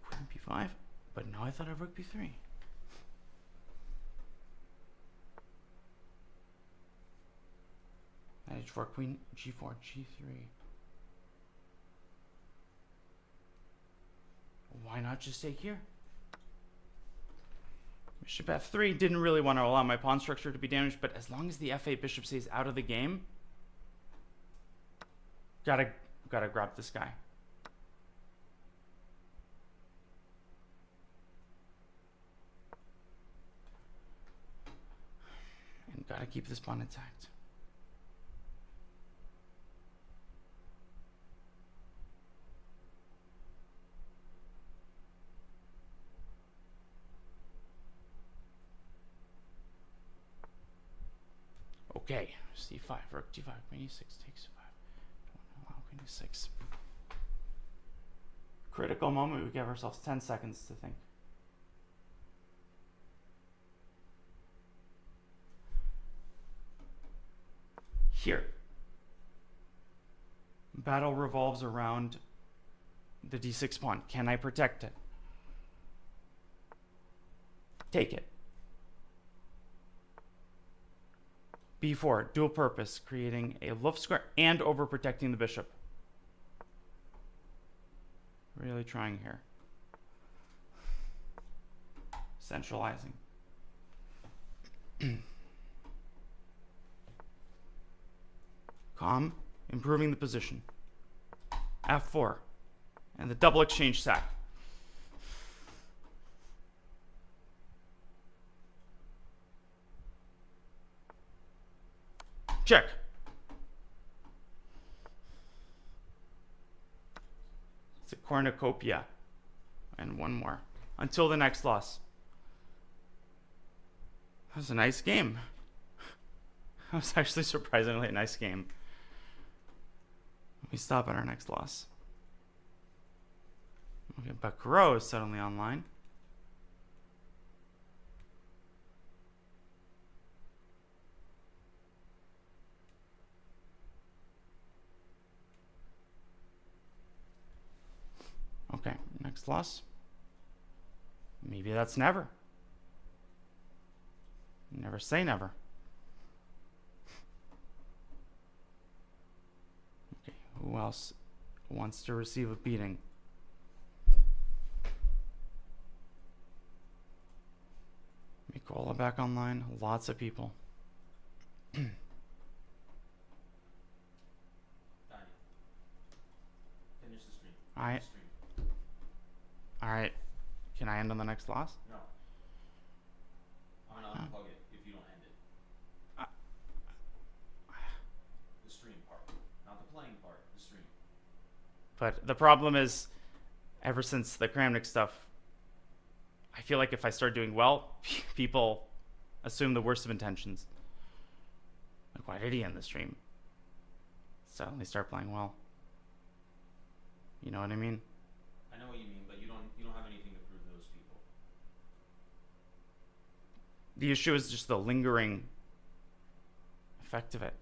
Queen b5, but now I thought of rook b3. Knight h4, queen g4, g3. Why not just take here? Bishop f3 didn't really want to allow my pawn structure to be damaged, but as long as the f8 bishop stays out of the game, gotta grab this guy. And gotta keep this pawn intact. Okay, c5, rook d5, queen e6, takes 5. Don't allow queen e6. Critical moment. We give ourselves 10 seconds to think. Here, battle revolves around the d6 pawn. Can I protect it? Take it. b4, dual purpose, creating a Luft square and overprotecting the bishop. Really trying here. Centralizing. Calm, improving the position. f4, and the double exchange sack. Check. It's a cornucopia. And one more. Until the next loss. That was a nice game. That was actually surprisingly a nice game. We stop at our next loss. Okay, Baccarat is suddenly online. Okay, next loss. Maybe that's never. Never say never. Okay, who else wants to receive a beating? Mikola back online. Lots of people. Daniel. Finish the stream. Alright. Alright. Can I end on the next loss? No. I'm gonna unplug it if you don't end it. The stream part. Not the playing part, the stream. But the problem is, ever since the Kramnik stuff, I feel like if I start doing well, people assume the worst of intentions. Like, why did he end the stream? Suddenly start playing well. You know what I mean? I know what you mean, but you don't have anything to prove to those people. The issue is just the lingering effect of it.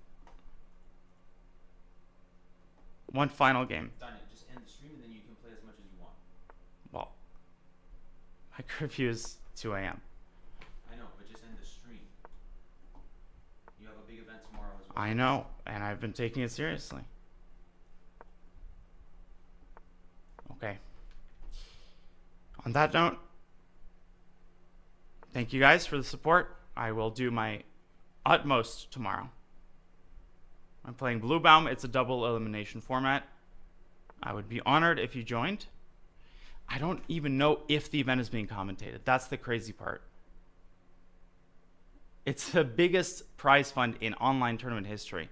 One final game. Daniel, just end the stream and then you can play as much as you want. Well, my curfew is 2 a.m. I know, but just end the stream. You have a big event tomorrow as well. I know, and I've been taking it seriously. Okay. On that note, thank you guys for the support. I will do my utmost tomorrow. I'm playing Bluebaum. It's a double elimination format. I would be honored if you joined. I don't even know if the event is being commentated. That's the crazy part. It's the biggest prize fund in online tournament history.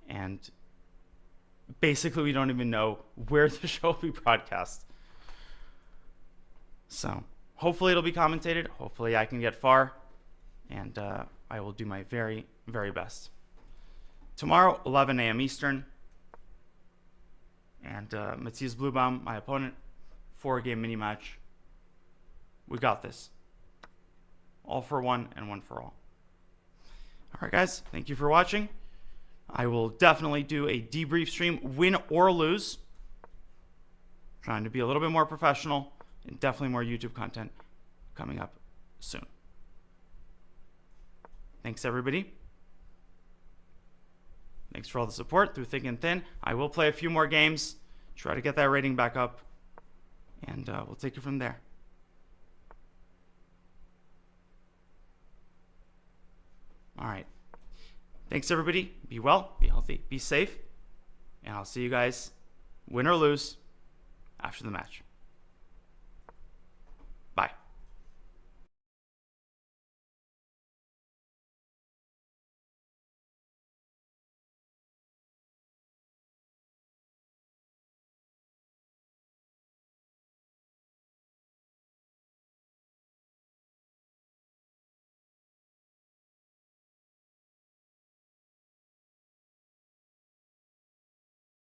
And basically, we don't even know where the show will be broadcast. So, hopefully it'll be commentated. Hopefully I can get far. And I will do my very, very best. Tomorrow, 11 a.m. Eastern. And Matthias Bluebaum, my opponent. 4-game mini match. We got this. All for one and one for all. All right, guys. Thank you for watching. I will definitely do a debrief stream, win or lose. Trying to be a little bit more professional, and definitely more YouTube content coming up soon. Thanks, everybody. Thanks for all the support through thick and thin. I will play a few more games, try to get that rating back up, and we'll take it from there. All right. Thanks, everybody. Be well, be healthy, be safe, and I'll see you guys, win or lose, after the match.